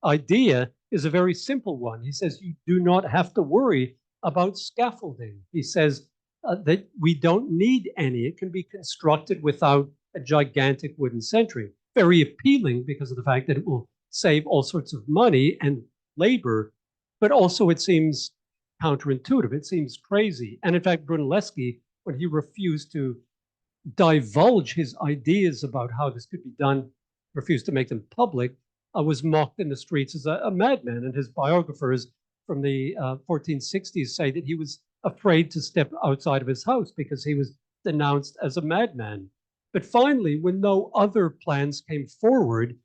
idea is a very simple one. He says, you do not have to worry about scaffolding. He says that we don't need any. It can be constructed without a gigantic wooden sentry. Very appealing because of the fact that it will save all sorts of money and labor, but also it seems counterintuitive. It seems crazy. And in fact, Brunelleschi, when he refused to divulge his ideas about how this could be done, refused to make them public, was mocked in the streets as a madman. And his biographers from the 1460s say that he was afraid to step outside of his house because he was denounced as a madman. But finally, when no other plans came forward,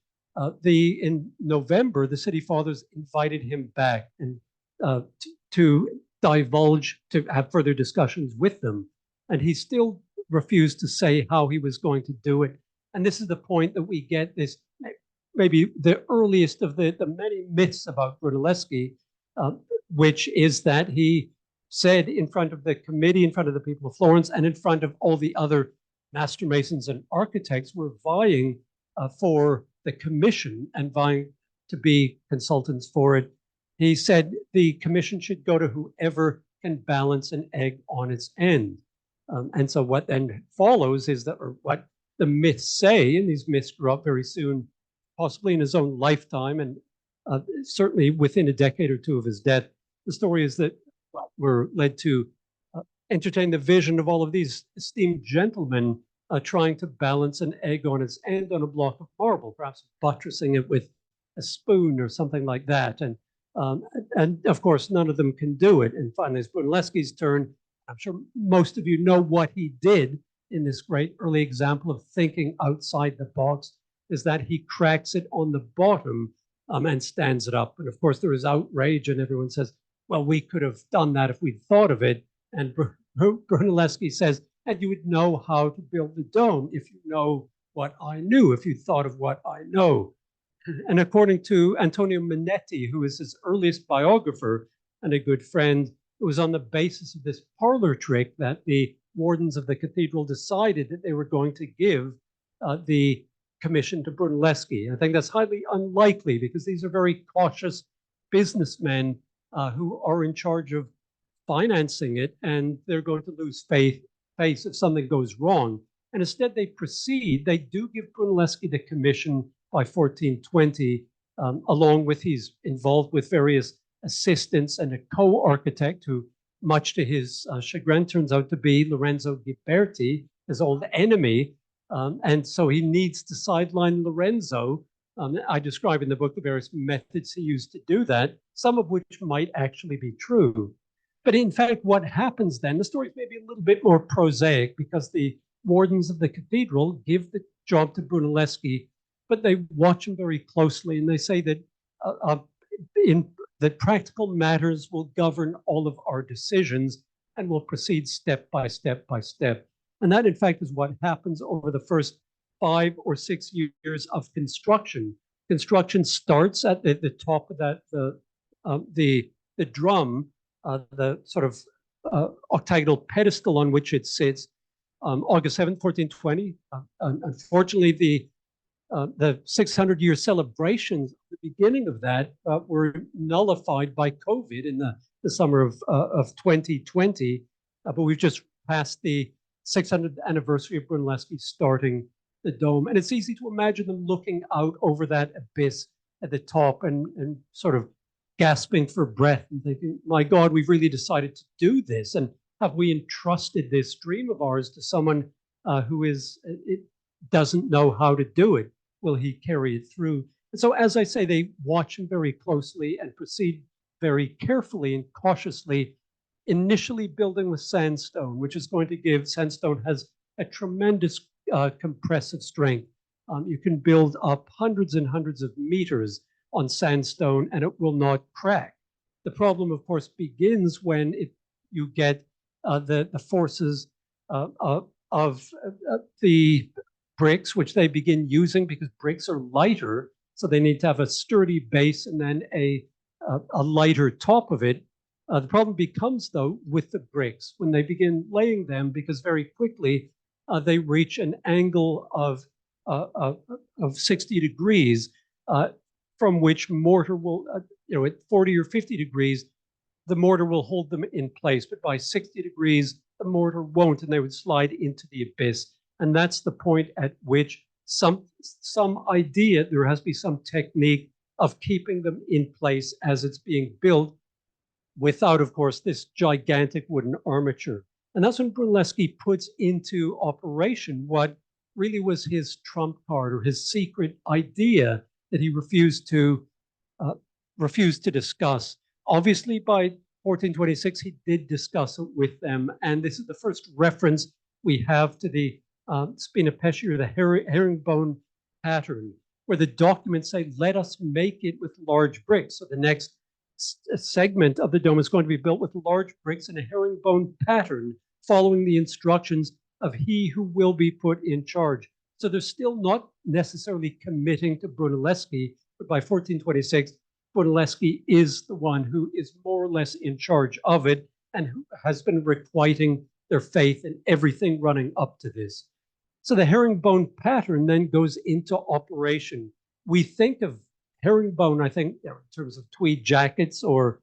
in November, the city fathers invited him back and to divulge, to have further discussions with them. And he still refused to say how he was going to do it. And this is the point that we get this, maybe the earliest of the many myths about Brunelleschi, which is that he said in front of the committee, in front of the people of Florence, and in front of all the other master masons and architects were vying for the commission and vying to be consultants for it. He said the commission should go to whoever can balance an egg on its end. And so what then follows is that, or what the myths say, and these myths grew up very soon, possibly in his own lifetime, and certainly within a decade or two of his death. The story is that we're led to entertain the vision of all of these esteemed gentlemen trying to balance an egg on its end on a block of marble, perhaps buttressing it with a spoon or something like that. And of course, none of them can do it. And finally, it's Brunelleschi's turn. I'm sure most of you know what he did in this great early example of thinking outside the box, is that he cracks it on the bottom and stands it up. And of course, there is outrage, and everyone says, well, we could have done that if we'd thought of it. And Brunelleschi says, and you would know how to build the dome if you know what I knew, if you thought of what I know. And according to Antonio Minetti, who is his earliest biographer and a good friend, it was on the basis of this parlor trick that the wardens of the cathedral decided that they were going to give the commission to Brunelleschi. I think that's highly unlikely because these are very cautious businessmen who are in charge of financing it, and they're going to lose face if something goes wrong. And instead they proceed. They do give Brunelleschi the commission by 1420, along with he's involved with various assistants and a co-architect who, much to his chagrin, turns out to be Lorenzo Ghiberti, his old enemy. And so he needs to sideline Lorenzo. I describe in the book the various methods he used to do that, some of which might actually be true. But in fact, what happens then, the story is maybe a little bit more prosaic because the wardens of the cathedral give the job to Brunelleschi, but they watch him very closely, and they say that that practical matters will govern all of our decisions and will proceed step by step by step. And that, in fact, is what happens over the first 5 or 6 years of construction. Construction starts at the top of that, the drum, the sort of octagonal pedestal on which it sits, August 7th, 1420. Unfortunately, the 600-year celebrations at the beginning of that were nullified by COVID in the summer of 2020. But we've just passed the 600th anniversary of Brunelleschi starting the dome. And it's easy to imagine them looking out over that abyss at the top and sort of gasping for breath and thinking, my God, we've really decided to do this. And have we entrusted this dream of ours to someone who doesn't know how to do it? Will he carry it through? And so, as I say, they watch him very closely and proceed very carefully and cautiously, initially building with sandstone, which is going to give, sandstone has a tremendous compressive strength. You can build up hundreds and hundreds of meters on sandstone and it will not crack. The problem, of course, begins when you get the forces of the bricks, which they begin using because bricks are lighter, so they need to have a sturdy base and then a lighter top of it. The problem becomes, though, with the bricks when they begin laying them, because very quickly they reach an angle of 60 degrees from which mortar will, at 40 or 50 degrees, the mortar will hold them in place. But by 60 degrees, the mortar won't, and they would slide into the abyss. And that's the point at which some idea, there has to be some technique of keeping them in place as it's being built, without, of course, this gigantic wooden armature. And that's when Brunelleschi puts into operation what really was his trump card, or his secret idea that he refused to discuss. Obviously, by 1426, he did discuss it with them. And this is the first reference we have to the spina pesce, or the herringbone pattern, where the documents say, let us make it with large bricks. So the next segment of the dome is going to be built with large bricks in a herringbone pattern, following the instructions of he who will be put in charge. So they're still not necessarily committing to Brunelleschi, but by 1426, Brunelleschi is the one who is more or less in charge of it, and who has been requiting their faith in everything running up to this. So the herringbone pattern then goes into operation. We think of herringbone, I think, in terms of tweed jackets or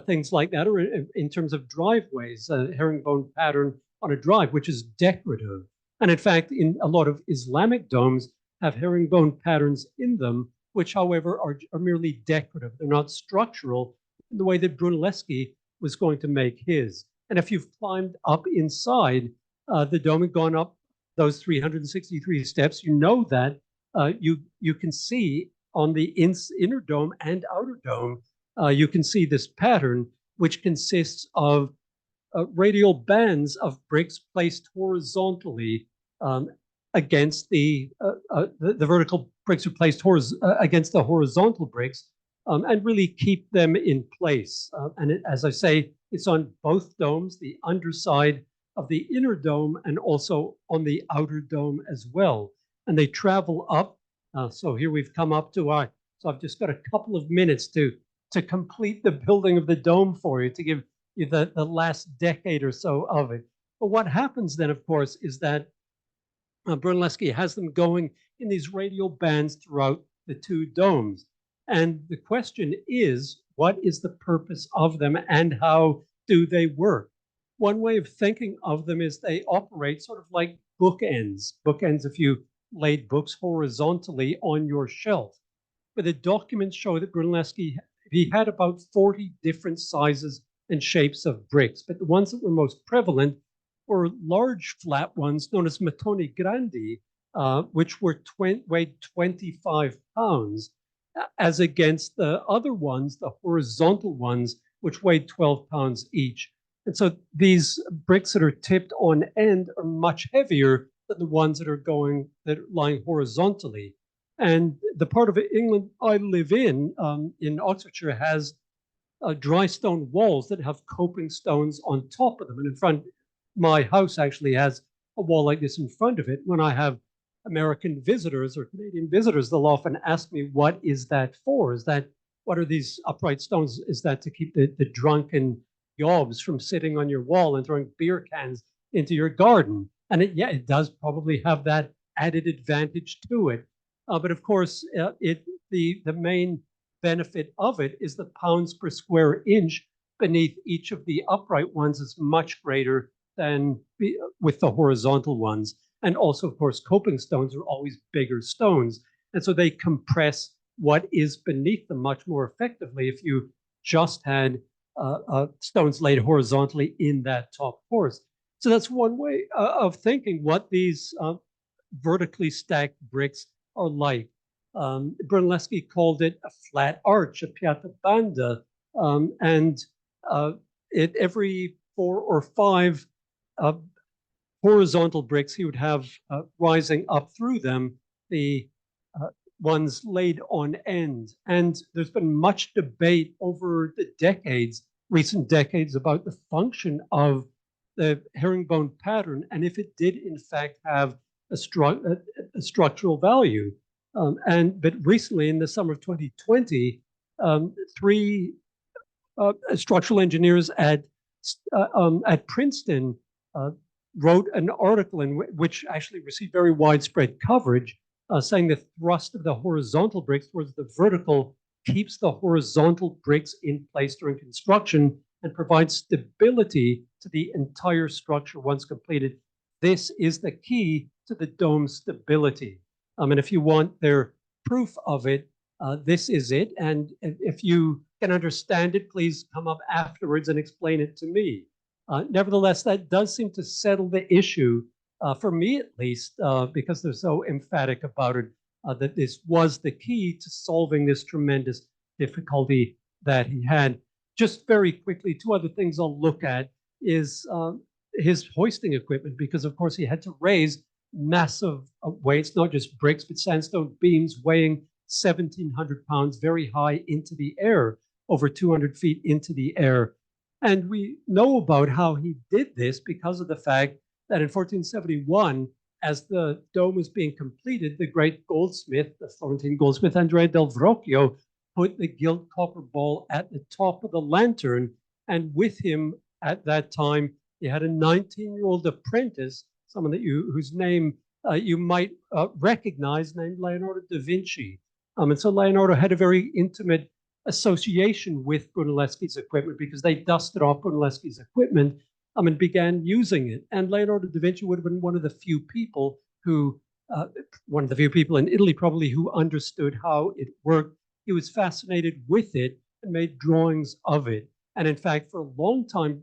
things like that, or in terms of driveways, a herringbone pattern on a drive, which is decorative. And in fact, in a lot of Islamic domes have herringbone patterns in them, which, however, are merely decorative. They're not structural in the way that Brunelleschi was going to make his. And if you've climbed up inside the dome and gone up those 363 steps, you know that you can see on the inner dome and outer dome, you can see this pattern, which consists of radial bands of bricks placed horizontally against the vertical bricks are placed against the horizontal bricks, and really keep them in place. As I say, it's on both domes, the underside of the inner dome and also on the outer dome as well. And they travel up. So here we've come up to so I've just got a couple of minutes to complete the building of the dome for you, to give you the last decade or so of it. But what happens then, of course, is that Brunelleschi has them going in these radial bands throughout the two domes. And the question is, what is the purpose of them and how do they work? One way of thinking of them is they operate sort of like bookends. Bookends, if you laid books horizontally on your shelf. But the documents show that Brunelleschi, he had about 40 different sizes and shapes of bricks, but the ones that were most prevalent were large flat ones known as mattoni grandi, which weighed 25 pounds, as against the other ones, the horizontal ones, which weighed 12 pounds each. And so these bricks that are tipped on end are much heavier than the ones that are lying horizontally. And the part of England I live in Oxfordshire, has dry stone walls that have coping stones on top of them. And in front, my house actually has a wall like this in front of it. When I have American visitors or Canadian visitors, they'll often ask me, what is that for? What are these upright stones? Is that to keep the drunken yobs from sitting on your wall and throwing beer cans into your garden? And it does probably have that added advantage to it. But of course, the main benefit of it is the pounds per square inch beneath each of the upright ones is much greater than with the horizontal ones. And also, of course, coping stones are always bigger stones. And so they compress what is beneath them much more effectively if you just had stones laid horizontally in that top course. So that's one way of thinking what these vertically stacked bricks are like. Brunelleschi called it a flat arch, a piatabanda, and every 4 or 5 horizontal bricks he would have rising up through them, the ones laid on end. And there's been much debate over the recent decades, about the function of the herringbone pattern and if it did in fact have a structural value. But recently, in the summer of 2020, 3 structural engineers at Princeton wrote an article in which actually received very widespread coverage, saying the thrust of the horizontal bricks towards the vertical keeps the horizontal bricks in place during construction and provides stability to the entire structure once completed. This is the key to the dome's stability. And if you want their proof of it, this is it. And if you can understand it, please come up afterwards and explain it to me. Nevertheless, that does seem to settle the issue, for me at least, because they're so emphatic about it, that this was the key to solving this tremendous difficulty that he had. Just very quickly, two other things I'll look at is his hoisting equipment, because of course he had to raise massive weights, not just bricks, but sandstone beams weighing 1,700 pounds very high into the air, over 200 feet into the air. And we know about how he did this because of the fact that in 1471, as the dome was being completed, the great goldsmith, the Florentine goldsmith, Andrea del Verrocchio, put the gilt copper ball at the top of the lantern. And with him at that time, he had a 19-year-old apprentice, someone that whose name you might recognize, named Leonardo da Vinci. And so Leonardo had a very intimate association with Brunelleschi's equipment because they dusted off Brunelleschi's equipment and began using it. And Leonardo da Vinci would have been one of the few people who, in Italy probably, who understood how it worked. He was fascinated with it and made drawings of it. And in fact, for a long time,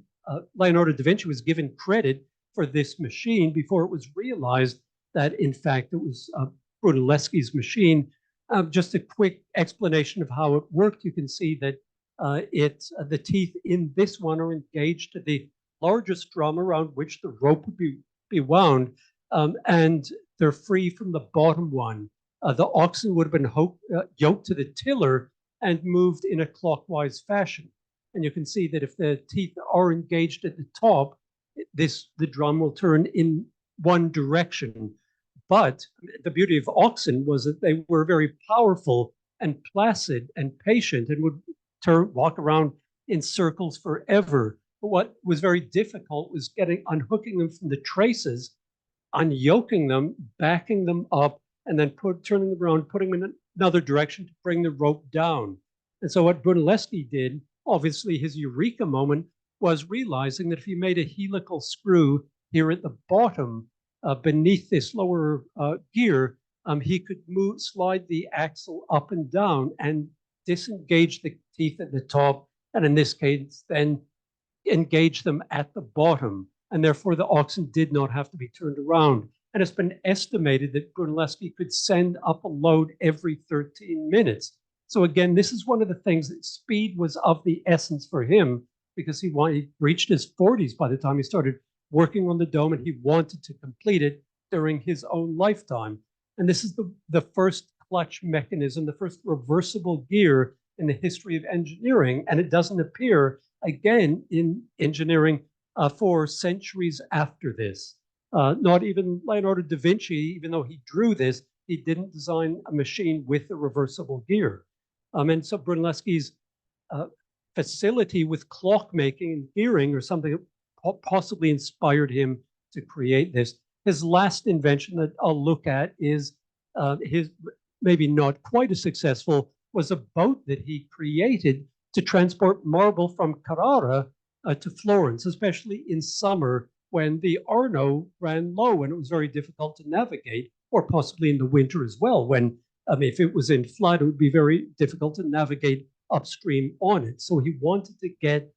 Leonardo da Vinci was given credit for this machine before it was realized that, in fact, it was Brunelleschi's machine. Just a quick explanation of how it worked. You can see that the teeth in this one are engaged to the largest drum around which the rope would be wound, and they're free from the bottom one. The oxen would have been yoked to the tiller and moved in a clockwise fashion. And you can see that if the teeth are engaged at the top, the drum will turn in one direction. But the beauty of oxen was that they were very powerful and placid and patient and would walk around in circles forever. But what was very difficult was unhooking them from the traces, unyoking them, backing them up, and then turning them around, putting them in another direction to bring the rope down. And so what Brunelleschi did, obviously his eureka moment, was realizing that if he made a helical screw here at the bottom, beneath this lower gear, he could slide the axle up and down and disengage the teeth at the top, and in this case, then engage them at the bottom. And therefore, the oxen did not have to be turned around. And it's been estimated that Brunelleschi could send up a load every 13 minutes. So again, this is one of the things that speed was of the essence for him, because he reached his 40s by the time he started working on the dome, and he wanted to complete it during his own lifetime. And this is the first clutch mechanism, the first reversible gear in the history of engineering. And it doesn't appear again in engineering for centuries after this. Not even Leonardo da Vinci, even though he drew this, he didn't design a machine with a reversible gear. And so Brunelleschi's facility with clockmaking and gearing, or something that possibly inspired him to create this. His last invention that I'll look at is his, maybe not quite as successful, was a boat that he created to transport marble from Carrara to Florence, especially in summer when the Arno ran low and it was very difficult to navigate, or possibly in the winter as well, when if it was in flood, it would be very difficult to navigate upstream on it. So he wanted to get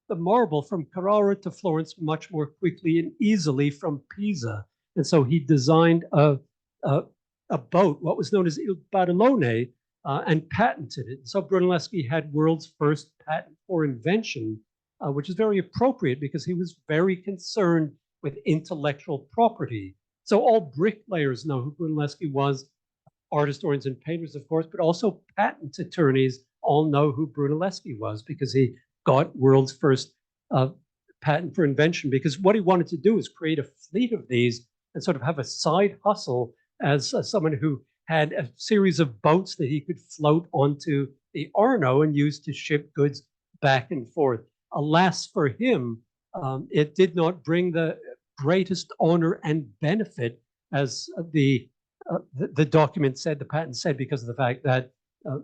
the marble from Carrara to Florence much more quickly and easily from Pisa. And so he designed a boat, what was known as Il Barellone, and patented it. So Brunelleschi had world's first patent for invention, which is very appropriate because he was very concerned with intellectual property. So all bricklayers know who Brunelleschi was, art historians and painters, of course, but also patent attorneys all know who Brunelleschi was because he got world's first patent for invention, because what he wanted to do is create a fleet of these and sort of have a side hustle as someone who had a series of boats that he could float onto the Arno and use to ship goods back and forth. Alas for him, it did not bring the greatest honor and benefit, as the document said, the patent said, because of the fact that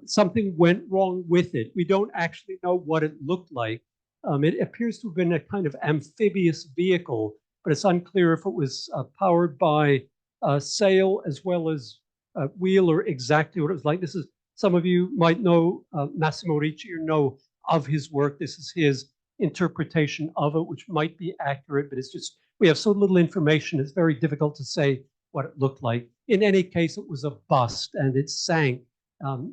something went wrong with it. We don't actually know what it looked like. It appears to have been a kind of amphibious vehicle, but it's unclear if it was powered by sail as well as wheel, or exactly what it was like. This is, some of you might know Massimo Ricci or know of his work. This is his interpretation of it, which might be accurate, but it's just, we have so little information, it's very difficult to say what it looked like. In any case, it was a bust, and it sank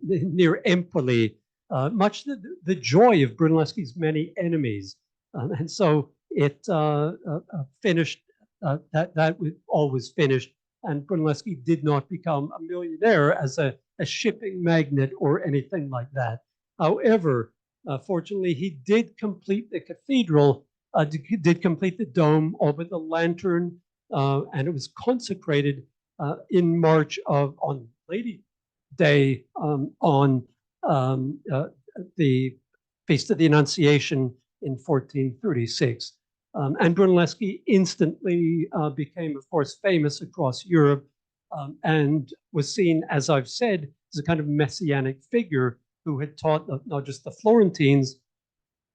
near Empoli, much to the joy of Brunelleschi's many enemies. And so it finished, that all was finished, and Brunelleschi did not become a millionaire as a shipping magnate or anything like that. However, fortunately, he did complete the cathedral, did complete the dome over the lantern, and it was consecrated in March on Lady Day, on the Feast of the Annunciation in 1436. And Brunelleschi instantly became, of course, famous across Europe, and was seen, as I've said, as a kind of messianic figure who had taught not just the Florentines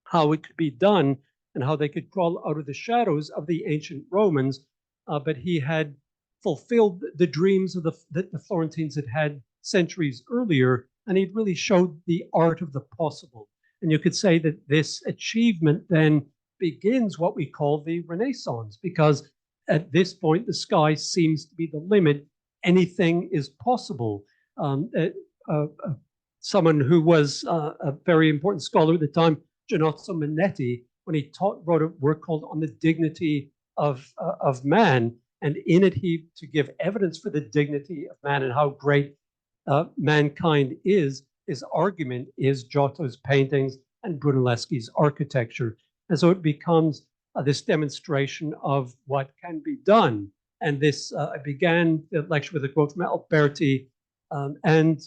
how it could be done and how they could crawl out of the shadows of the ancient Romans, but he had fulfilled the dreams of that the Florentines had had centuries earlier, and he'd really showed the art of the possible. And you could say that this achievement then begins what we call the Renaissance, because at this point, the sky seems to be the limit. Anything is possible. Someone who was a very important scholar at the time, Gianozzo Manetti, when he wrote a work called On the Dignity of Man, and in it, to give evidence for the dignity of man and how great mankind is, his argument is Giotto's paintings and Brunelleschi's architecture. And so it becomes this demonstration of what can be done. And this, I began the lecture with a quote from Alberti, and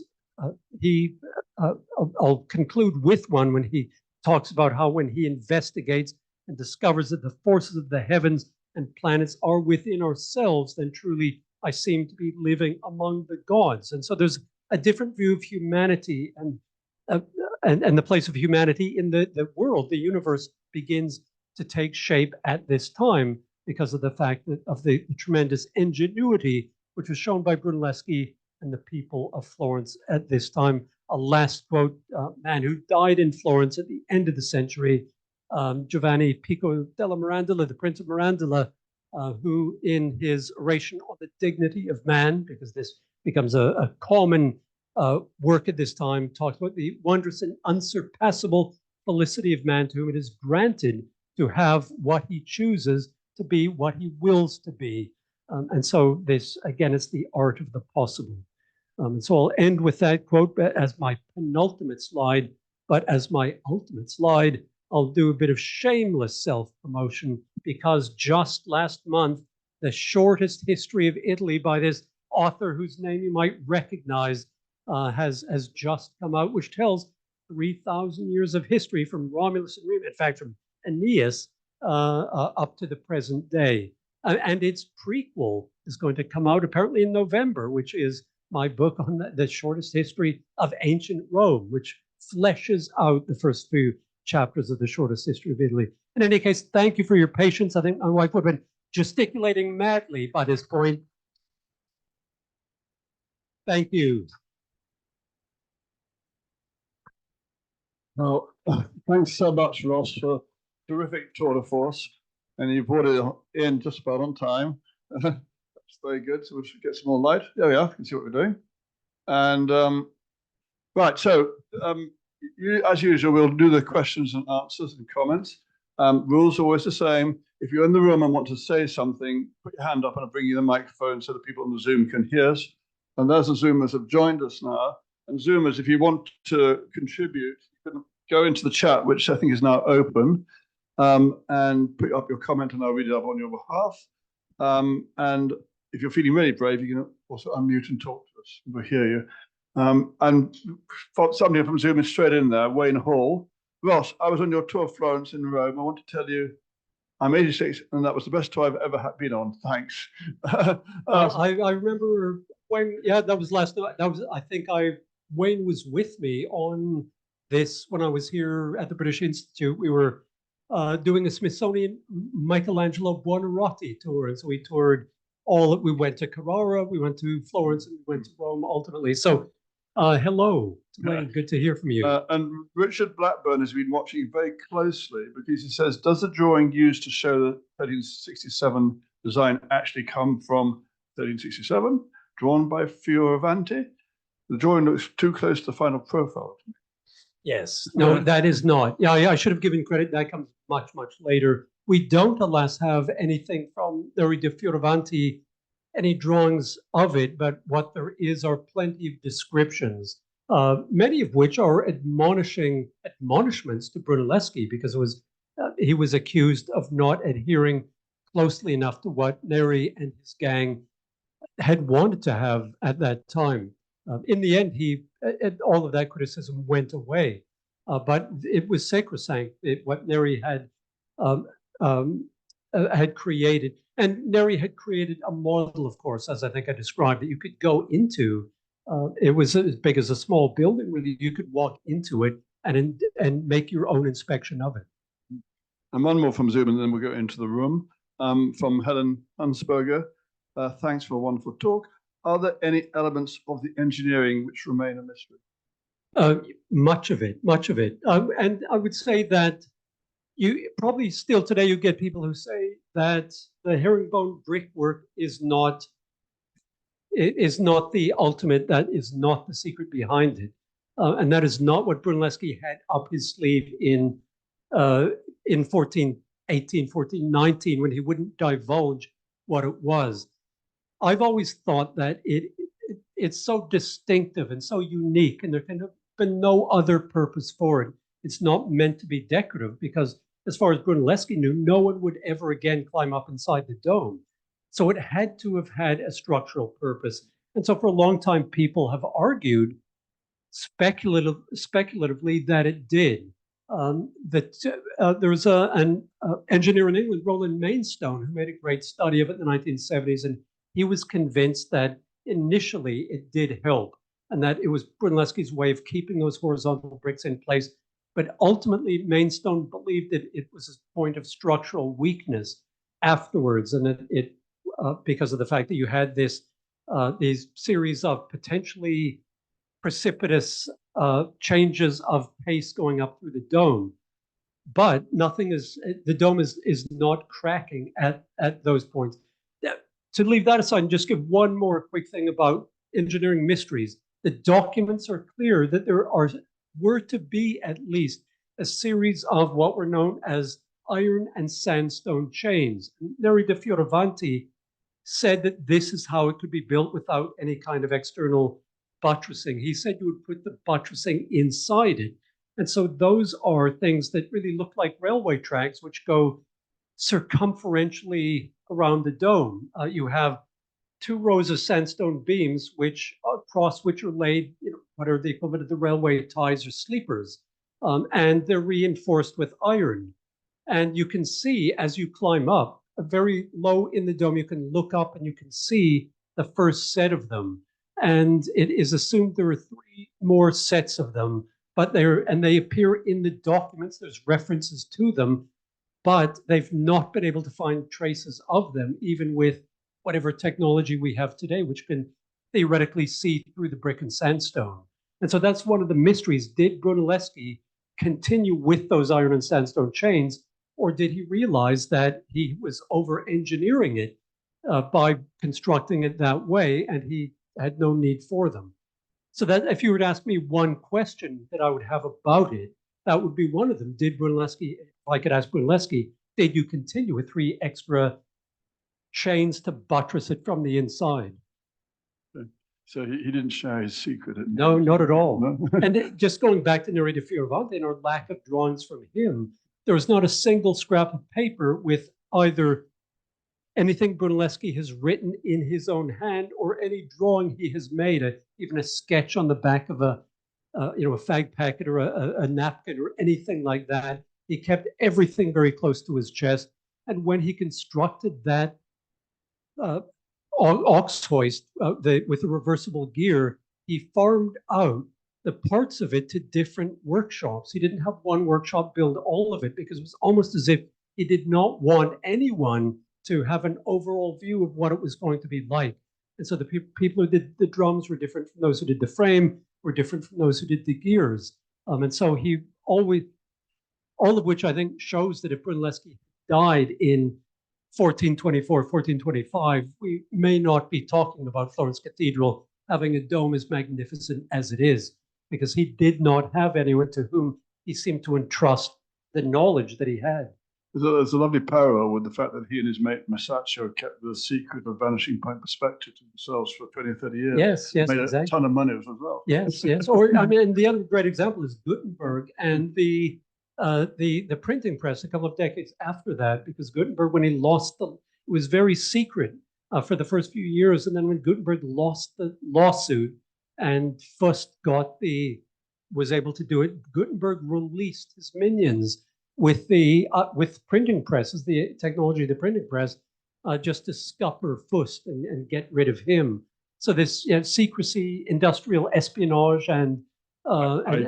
I'll conclude with one when he talks about how when he investigates and discovers that the forces of the heavens and planets are within ourselves, then truly I seem to be living among the gods. And so there's a different view of humanity and the place of humanity in the world. The universe begins to take shape at this time because of the fact that of the tremendous ingenuity which was shown by Brunelleschi and the people of Florence at this time. A last quote, man who died in Florence at the end of the century, Giovanni Pico della Mirandola, the Prince of Mirandola, who in his oration on the dignity of man, because this becomes a common work at this time, talks about the wondrous and unsurpassable felicity of man, to whom it is granted to have what he chooses, to be what he wills to be. And so this, again, is the art of the possible. And so I'll end with that quote as my penultimate slide, but as my ultimate slide, I'll do a bit of shameless self-promotion, because just last month, the shortest history of Italy by this author whose name you might recognize has just come out, which tells 3,000 years of history from Romulus and Remus, in fact, from Aeneas up to the present day. And its prequel is going to come out apparently in November, which is my book on the shortest history of ancient Rome, which fleshes out the first few chapters of the shortest history of Italy. In any case, thank you for your patience. I think my wife would have been gesticulating madly by this point. Thank you. Well, thanks so much, Ross, for a terrific tour de force. And you brought it in just about on time. That's very good. So we should get some more light. There we are. You can see what we're doing. And right, so as usual, we'll do the questions and answers and comments. Rules are always the same. If you're in the room and want to say something, put your hand up and I'll bring you the microphone so that people on the Zoom can hear us. And those Zoomers have joined us now. And Zoomers, if you want to contribute, you can go into the chat, which I think is now open, and put up your comment and I'll read it up on your behalf. And if you're feeling really brave, you can also unmute and talk to us. We'll hear you. And somebody from Zoom is straight in there, Wayne Hall. Ross, I was on your tour of Florence in Rome. I want to tell you, I'm 86, and that was the best tour I've ever been on. Thanks. I remember when, yeah, that was last night. That was, I think Wayne was with me on this when I was here at the British Institute. We were doing a Smithsonian Michelangelo Buonarroti tour. And so we toured we went to Carrara, we went to Florence, and we went to Rome ultimately. So hello, Wayne, good to hear from you. And Richard Blackburn has been watching very closely because he says, does the drawing used to show the 1367 design actually come from 1367, drawn by Fioravanti? The drawing looks too close to the final profile. Yes, no, that is not. Yeah, I should have given credit. That comes much, much later. We don't, alas, have anything from Neri de Fioravanti, any drawings of it, but what there is are plenty of descriptions, many of which are admonishments to Brunelleschi, because he was accused of not adhering closely enough to what Neri and his gang had wanted to have at that time. In the end, all of that criticism went away, but it was sacrosanct. What Neri had created, and Neri had created a model, of course, as I think I described, that you could go into. It was as big as a small building, really. You could walk into it and make your own inspection of it. And one more from Zoom, and then we'll go into the room. From Helen Hansberger. Thanks for a wonderful talk. Are there any elements of the engineering which remain a mystery? Much of it. And I would say that you probably still today you get people who say that the herringbone brickwork is not the ultimate, that is not the secret behind it. And that is not what Brunelleschi had up his sleeve in 1418, 1419, when he wouldn't divulge what it was. I've always thought that it's so distinctive and so unique, and there can have been no other purpose for it. It's not meant to be decorative, because as far as Brunelleschi knew, no one would ever again climb up inside the dome. So it had to have had a structural purpose. And so for a long time, people have argued speculatively that it did. There was an engineer in England, Roland Mainstone, who made a great study of it in the 1970s, and he was convinced that initially it did help, and that it was Brunelleschi's way of keeping those horizontal bricks in place. But ultimately, Mainstone believed that it was a point of structural weakness afterwards, and that it because of the fact that you had these series of potentially precipitous changes of pace going up through the dome. But the dome is not cracking at those points. To leave that aside and just give one more quick thing about engineering mysteries, the documents are clear that were to be at least a series of what were known as iron and sandstone chains. Neri de Fioravanti said that this is how it could be built without any kind of external buttressing. He said you would put the buttressing inside it. And so those are things that really look like railway tracks, which go circumferentially around the dome. You have 2 rows of sandstone beams, across which are laid, what are the equivalent of the railway ties or sleepers. And they're reinforced with iron. And you can see as you climb up, very low in the dome, you can look up and you can see the first set of them. And it is assumed there are 3 more sets of them, but they appear in the documents. There's references to them, but they've not been able to find traces of them, even with whatever technology we have today, which can theoretically see through the brick and sandstone. And so that's one of the mysteries. Did Brunelleschi continue with those iron and sandstone chains, or did he realize that he was over-engineering it by constructing it that way, and he had no need for them? So that if you were to ask me one question that I would have about it, that would be one of them. Did Brunelleschi, if I could ask Brunelleschi, did you continue with 3 extra chains to buttress it from the inside? So he didn't share his secret. No, not at all. No? And just going back to Neri de Fioravanti and our lack of drawings from him, there was not a single scrap of paper with either anything Brunelleschi has written in his own hand or any drawing he has made, even a sketch on the back of a a fag packet or a napkin or anything like that. He kept everything very close to his chest. And when he constructed that ox hoist with a reversible gear, he farmed out the parts of it to different workshops. He didn't have one workshop build all of it because it was almost as if he did not want anyone to have an overall view of what it was going to be like. And so the people who did the drums were different from those who did the frame, were different from those who did the gears. And so he always, all of which I think shows that if Brunelleschi died in 1424, 1425, we may not be talking about Florence Cathedral having a dome as magnificent as it is, because he did not have anyone to whom he seemed to entrust the knowledge that he had. There's a lovely parallel with the fact that he and his mate Masaccio kept the secret of vanishing point perspective to themselves for 20 or 30 years. Yes, made exactly. a ton of money as well. Yes, yes. Or I mean, the other great example is Gutenberg and the printing press a couple of decades after that, because Gutenberg, when he lost it was very secret for the first few years, and then when Gutenberg lost the lawsuit and Fust was able to do it, Gutenberg released his minions with printing presses, the technology of the printing press, just to scupper Fust and get rid of him. So this secrecy, industrial espionage, and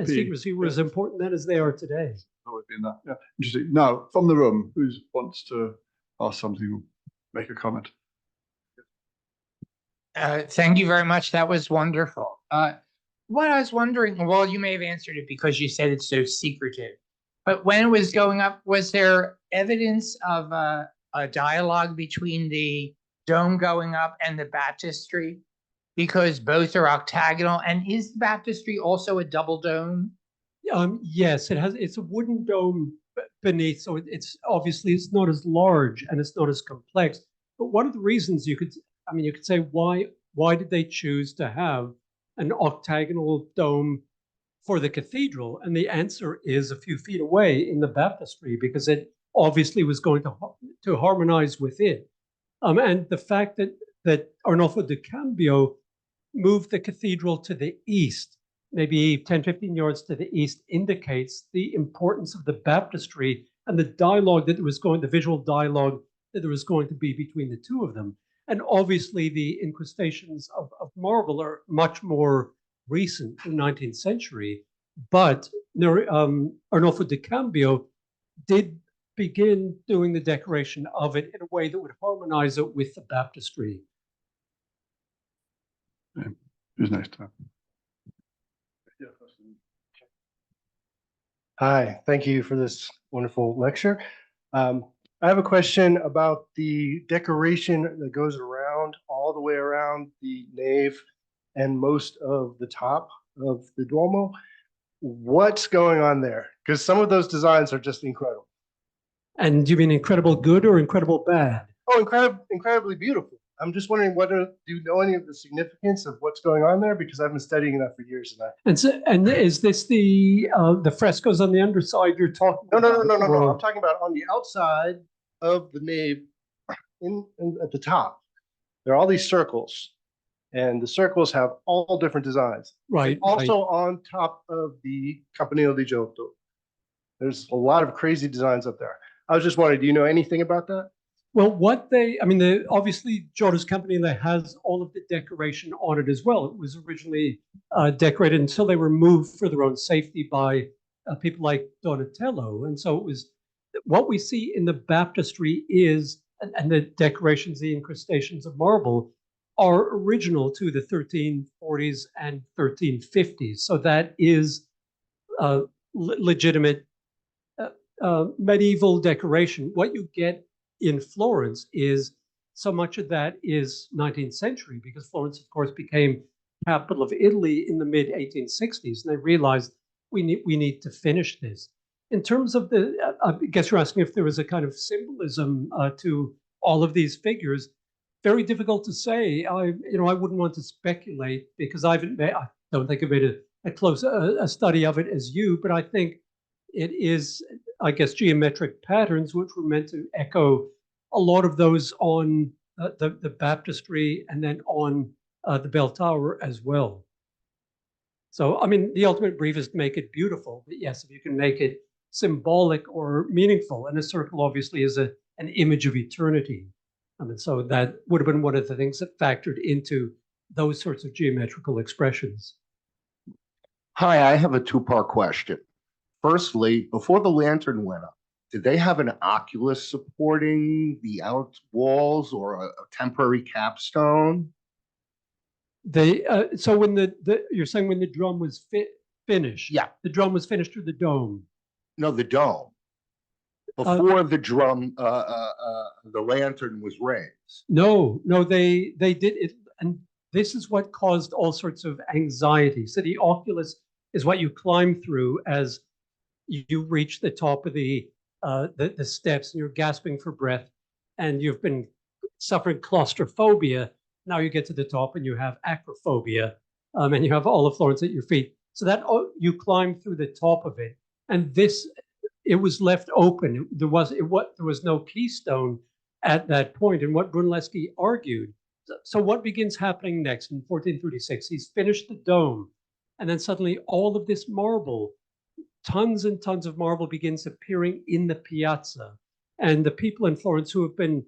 secrecy were as important then as they are today. Always been that. Yeah, interesting. Now, from the room, who wants to ask something or make a comment? Thank you very much. That was wonderful. What I was wondering, well, you may have answered it because you said it's so secretive, but when it was going up, was there evidence of a dialogue between the dome going up and the baptistry? Because both are octagonal, and is the baptistry also a double dome? Yes, it's a wooden dome beneath, so it's obviously it's not as large and it's not as complex. But one of the reasons you could say why did they choose to have an octagonal dome for the cathedral? And the answer is a few feet away in the baptistry, because it obviously was going to harmonize with it. And the fact that Arnolfo di Cambio moved the cathedral to the east, maybe 10, 15 yards to the east, indicates the importance of the baptistry and the dialogue that there was the visual dialogue that there was going to be between the two of them. And obviously the incrustations of marble are much more recent, in the 19th century, but Arnolfo di Cambio did begin doing the decoration of it in a way that would harmonize it with the baptistry. Yeah. Who's next? Hi, thank you for this wonderful lecture. I have a question about the decoration that goes around, all the way around the nave and most of the top of the Duomo. What's going on there? Because some of those designs are just incredible. And do you mean incredible good or incredible bad? Oh, incredibly beautiful. I'm just wondering, do you know any of the significance of what's going on there? Because I've been studying that for years. And is this the frescoes on the underside you're talking about? No. Or... I'm talking about on the outside of the nave, at the top. There are all these circles, and the circles have all different designs. Right. Also on top of the Campanile di Giotto. There's a lot of crazy designs up there. I was just wondering, do you know anything about that? Well, obviously Giotto's Campanile has all of the decoration on it as well. It was originally decorated until they were moved for their own safety by people like Donatello. And so it was what we see in the baptistry is, and the decorations, the incrustations of marble are original to the 1340s and 1350s. So that is legitimate medieval decoration. What you get in Florence is so much of that is 19th century, because Florence, of course, became capital of Italy in the mid 1860s, and they realized we need to finish this. In terms of I guess you're asking if there was a kind of symbolism to all of these figures. Very difficult to say. I wouldn't want to speculate, because I don't think I've made a close study of it as you, but I think it is, I guess, geometric patterns which were meant to echo a lot of those on the baptistry and then on the bell tower as well. So, I mean, the ultimate brief is to make it beautiful. But yes, if you can make it symbolic or meaningful, and a circle obviously is an image of eternity. I mean, so that would have been one of the things that factored into those sorts of geometrical expressions. Hi, I have a two-part question. Firstly, before the lantern went up, did they have an oculus supporting the out walls or a temporary capstone? They so when you're saying when the drum was finished, Yeah. the drum was finished through the dome. No, the dome. Before the drum, the lantern was raised. No, they did it, and this is what caused all sorts of anxiety. So the oculus is what you climb through as you reach the top of the steps, and you're gasping for breath, and you've been suffering claustrophobia. Now you get to the top, and you have acrophobia, and you have all of Florence at your feet. So that you climb through the top of it, and it was left open. There was no keystone at that point. And what Brunelleschi argued. So what begins happening next in 1436? He's finished the dome, and then suddenly all of this marble, tons and tons of marble, begins appearing in the piazza. And the people in Florence who have been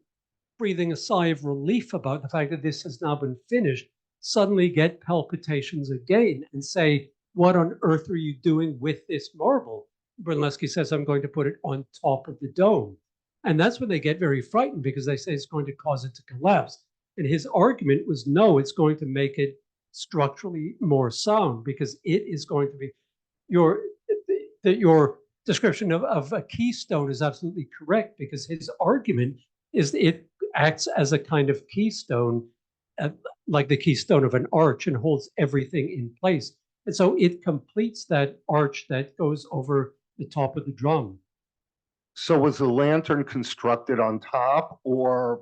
breathing a sigh of relief about the fact that this has now been finished suddenly get palpitations again and say, what on earth are you doing with this marble? Brunelleschi says, I'm going to put it on top of the dome. And that's when they get very frightened, because they say it's going to cause it to collapse. And his argument was, no, it's going to make it structurally more sound, because it is going to be your description of a keystone is absolutely correct, because his argument is it acts as a kind of keystone, like the keystone of an arch, and holds everything in place. And so it completes that arch that goes over the top of the drum. So was the lantern constructed on top or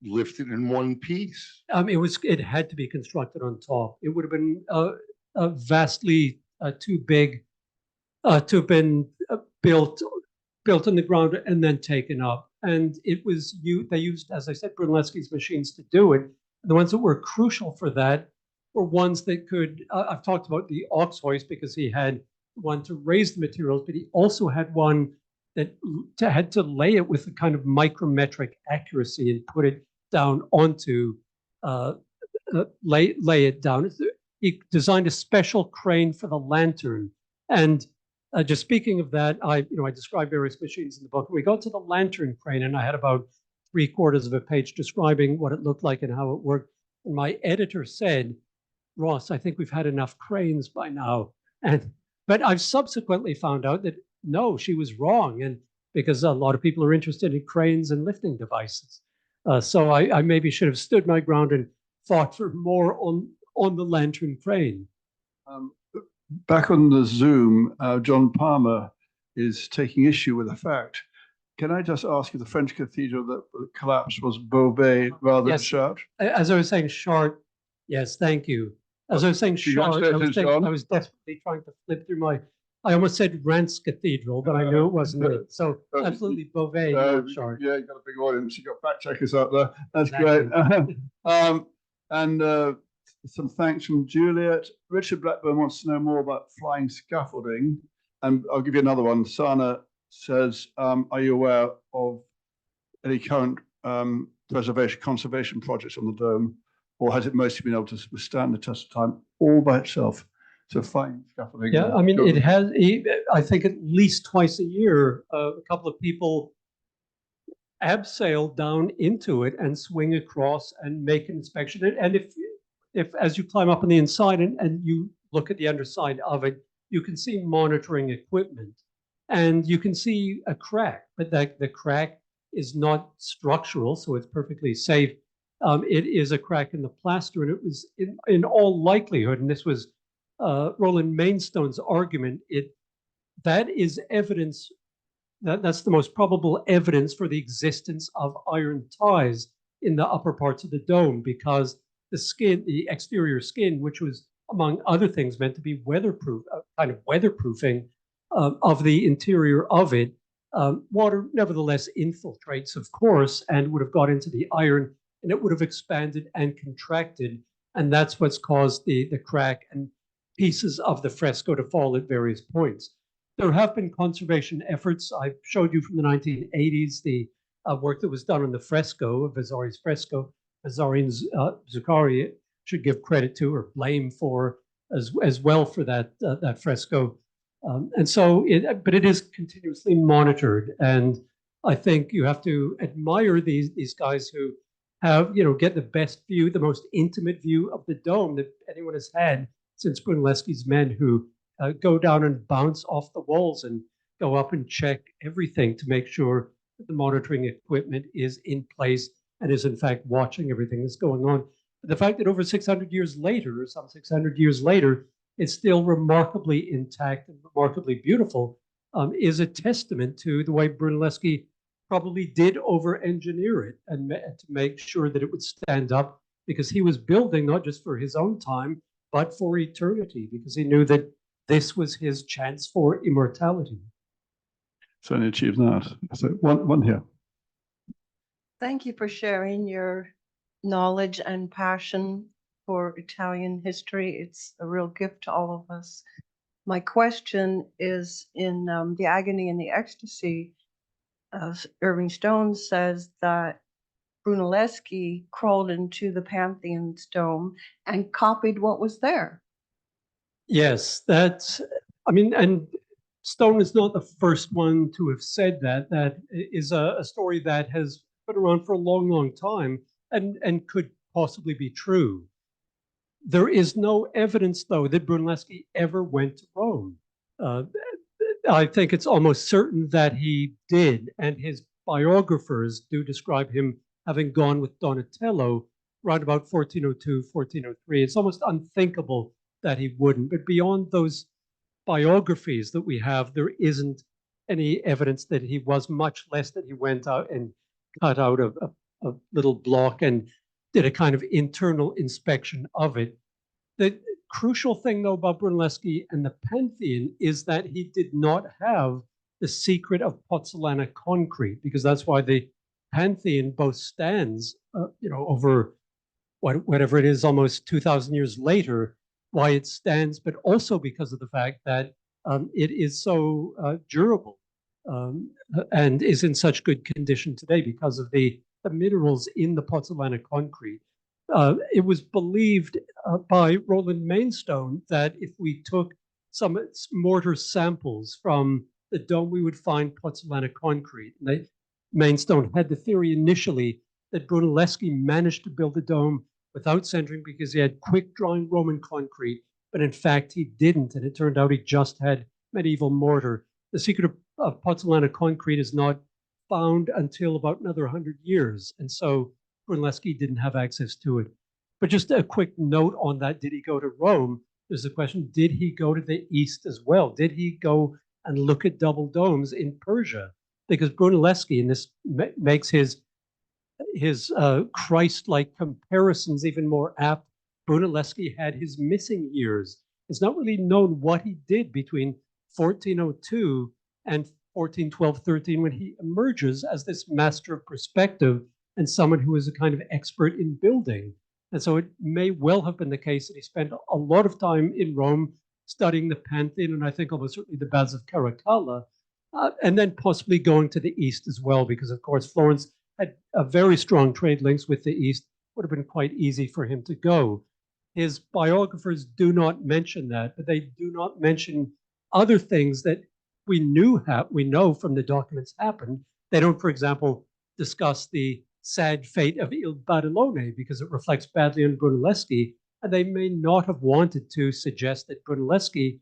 lifted in one piece? It had to be constructed on top. It would have been vastly too big to have been built in the ground and then taken up. And they used, as I said, Brunelleschi's machines to do it. The ones that were crucial for that were ones that could, I've talked about the ox hoist, because he had one to raise the materials, but he also had one that had to lay it with a kind of micrometric accuracy and put it down onto, lay it down. He designed a special crane for the lantern. And just speaking of that, I described various machines in the book. We got to the lantern crane, and I had about 3/4 of a page describing what it looked like and how it worked. And my editor said, Ross, I think we've had enough cranes by now. But I've subsequently found out that no, she was wrong, and because a lot of people are interested in cranes and lifting devices. So I maybe should have stood my ground and fought for more on the lantern crane. Back on the Zoom, John Palmer is taking issue with the fact. Can I just ask you, the French cathedral that collapsed was Beauvais rather than Chartres? As I was saying, Chartres. Yes, thank you. As I was saying, Chartres, I was desperately trying to flip through I almost said Reims Cathedral, but I knew it wasn't it. So absolutely Beauvais, not Chartres. Yeah, you got a big audience. You got fact checkers out there. That's Exactly. great. And some thanks from Juliet. Richard Blackburn wants to know more about flying scaffolding. And I'll give you another one. Sana says, are you aware of any current conservation projects on the dome? Or has it mostly been able to withstand the test of time all by itself? So flying scaffolding. Yeah, I mean, it has, I think at least twice a year, a couple of people abseil down into it and swing across and make an inspection. And if as you climb up on the inside and you look at the underside of it, you can see monitoring equipment, and you can see a crack, but the crack is not structural, so it's perfectly safe. It is a crack in the plaster, and it was in all likelihood, and this was Roland Mainstone's argument, that is evidence, that's the most probable evidence for the existence of iron ties in the upper parts of the dome, because the exterior skin, which was among other things meant to be weatherproof, kind of weatherproofing of the interior of it, water nevertheless infiltrates, of course, and would have got into the iron, and it would have expanded and contracted, and that's what's caused the crack. And pieces of the fresco to fall at various points. There have been conservation efforts. I showed you from the 1980s the work that was done on the fresco, Vasari's fresco. Vasarian Zuccari should give credit to or blame for as well for that that fresco. And so, but it is continuously monitored, and I think you have to admire these guys who have, get the best view, the most intimate view of the dome that anyone has had since Brunelleschi's men, who go down and bounce off the walls and go up and check everything to make sure that the monitoring equipment is in place and is in fact watching everything that's going on. But the fact that over 600 years later, or some 600 years later, it's still remarkably intact and remarkably beautiful is a testament to the way Brunelleschi probably did over-engineer it and to make sure that it would stand up, because he was building not just for his own time, but for eternity, because he knew that this was his chance for immortality. Certainly achieved that. So one here. Thank you for sharing your knowledge and passion for Italian history. It's a real gift to all of us. My question is in The Agony and the Ecstasy, Irving Stone says that Brunelleschi crawled into the Pantheon's dome and copied what was there. Yes, that's, and Stone is not the first one to have said that. That is a story that has been around for a long, long time and could possibly be true. There is no evidence, though, that Brunelleschi ever went to Rome. I think it's almost certain that he did, and his biographers do describe him having gone with Donatello around about 1402, 1403. It's almost unthinkable that he wouldn't. But beyond those biographies that we have, there isn't any evidence that he was, much less that he went out and cut out a little block and did a kind of internal inspection of it. The crucial thing, though, about Brunelleschi and the Pantheon is that he did not have the secret of pozzolana concrete, because that's why the Pantheon both stands, over whatever it is, almost 2,000 years later, why it stands, but also because of the fact that it is so durable and is in such good condition today because of the minerals in the pozzolana concrete. It was believed by Roland Mainstone that if we took some mortar samples from the dome, we would find pozzolana concrete. And Mainstone had the theory initially that Brunelleschi managed to build the dome without centering because he had quick-drying Roman concrete, but in fact he didn't, and it turned out he just had medieval mortar. The secret of pozzolana concrete is not found until about another 100 years, and so Brunelleschi didn't have access to it. But just a quick note on that, did he go to Rome? There's the question, did he go to the east as well? Did he go and look at double domes in Persia? Because Brunelleschi, and this makes his Christ-like comparisons even more apt, Brunelleschi had his missing years. It's not really known what he did between 1402 and 1412-13 when he emerges as this master of perspective and someone who is a kind of expert in building. And so it may well have been the case that he spent a lot of time in Rome studying the Pantheon, and I think almost certainly the Baths of Caracalla, and then possibly going to the east as well, because of course Florence had a very strong trade links with the east. Would have been quite easy for him to go. His biographers do not mention that, but they do not mention other things that we know from the documents happened. They don't, for example, discuss the sad fate of Il Badilone because it reflects badly on Brunelleschi, and they may not have wanted to suggest that Brunelleschi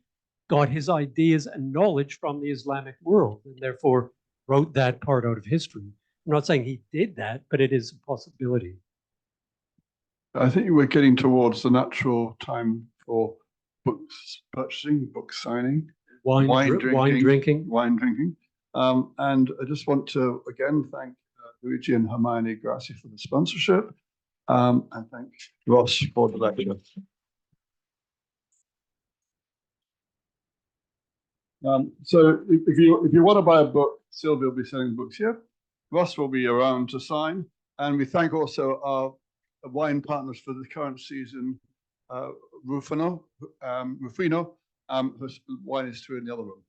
got his ideas and knowledge from the Islamic world and therefore wrote that part out of history. I'm not saying he did that, but it is a possibility. I think we're getting towards the natural time for books purchasing, book signing, wine drinking. And I just want to again thank Luigi and Hermione Grassi for the sponsorship, and thank Ross for the lecture. So if you want to buy a book, Sylvia will be selling books here. Ross will be around to sign, and we thank also our wine partners for the current season, Rufino, whose wine is true in the other room.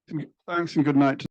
Thank you. Thanks and good night.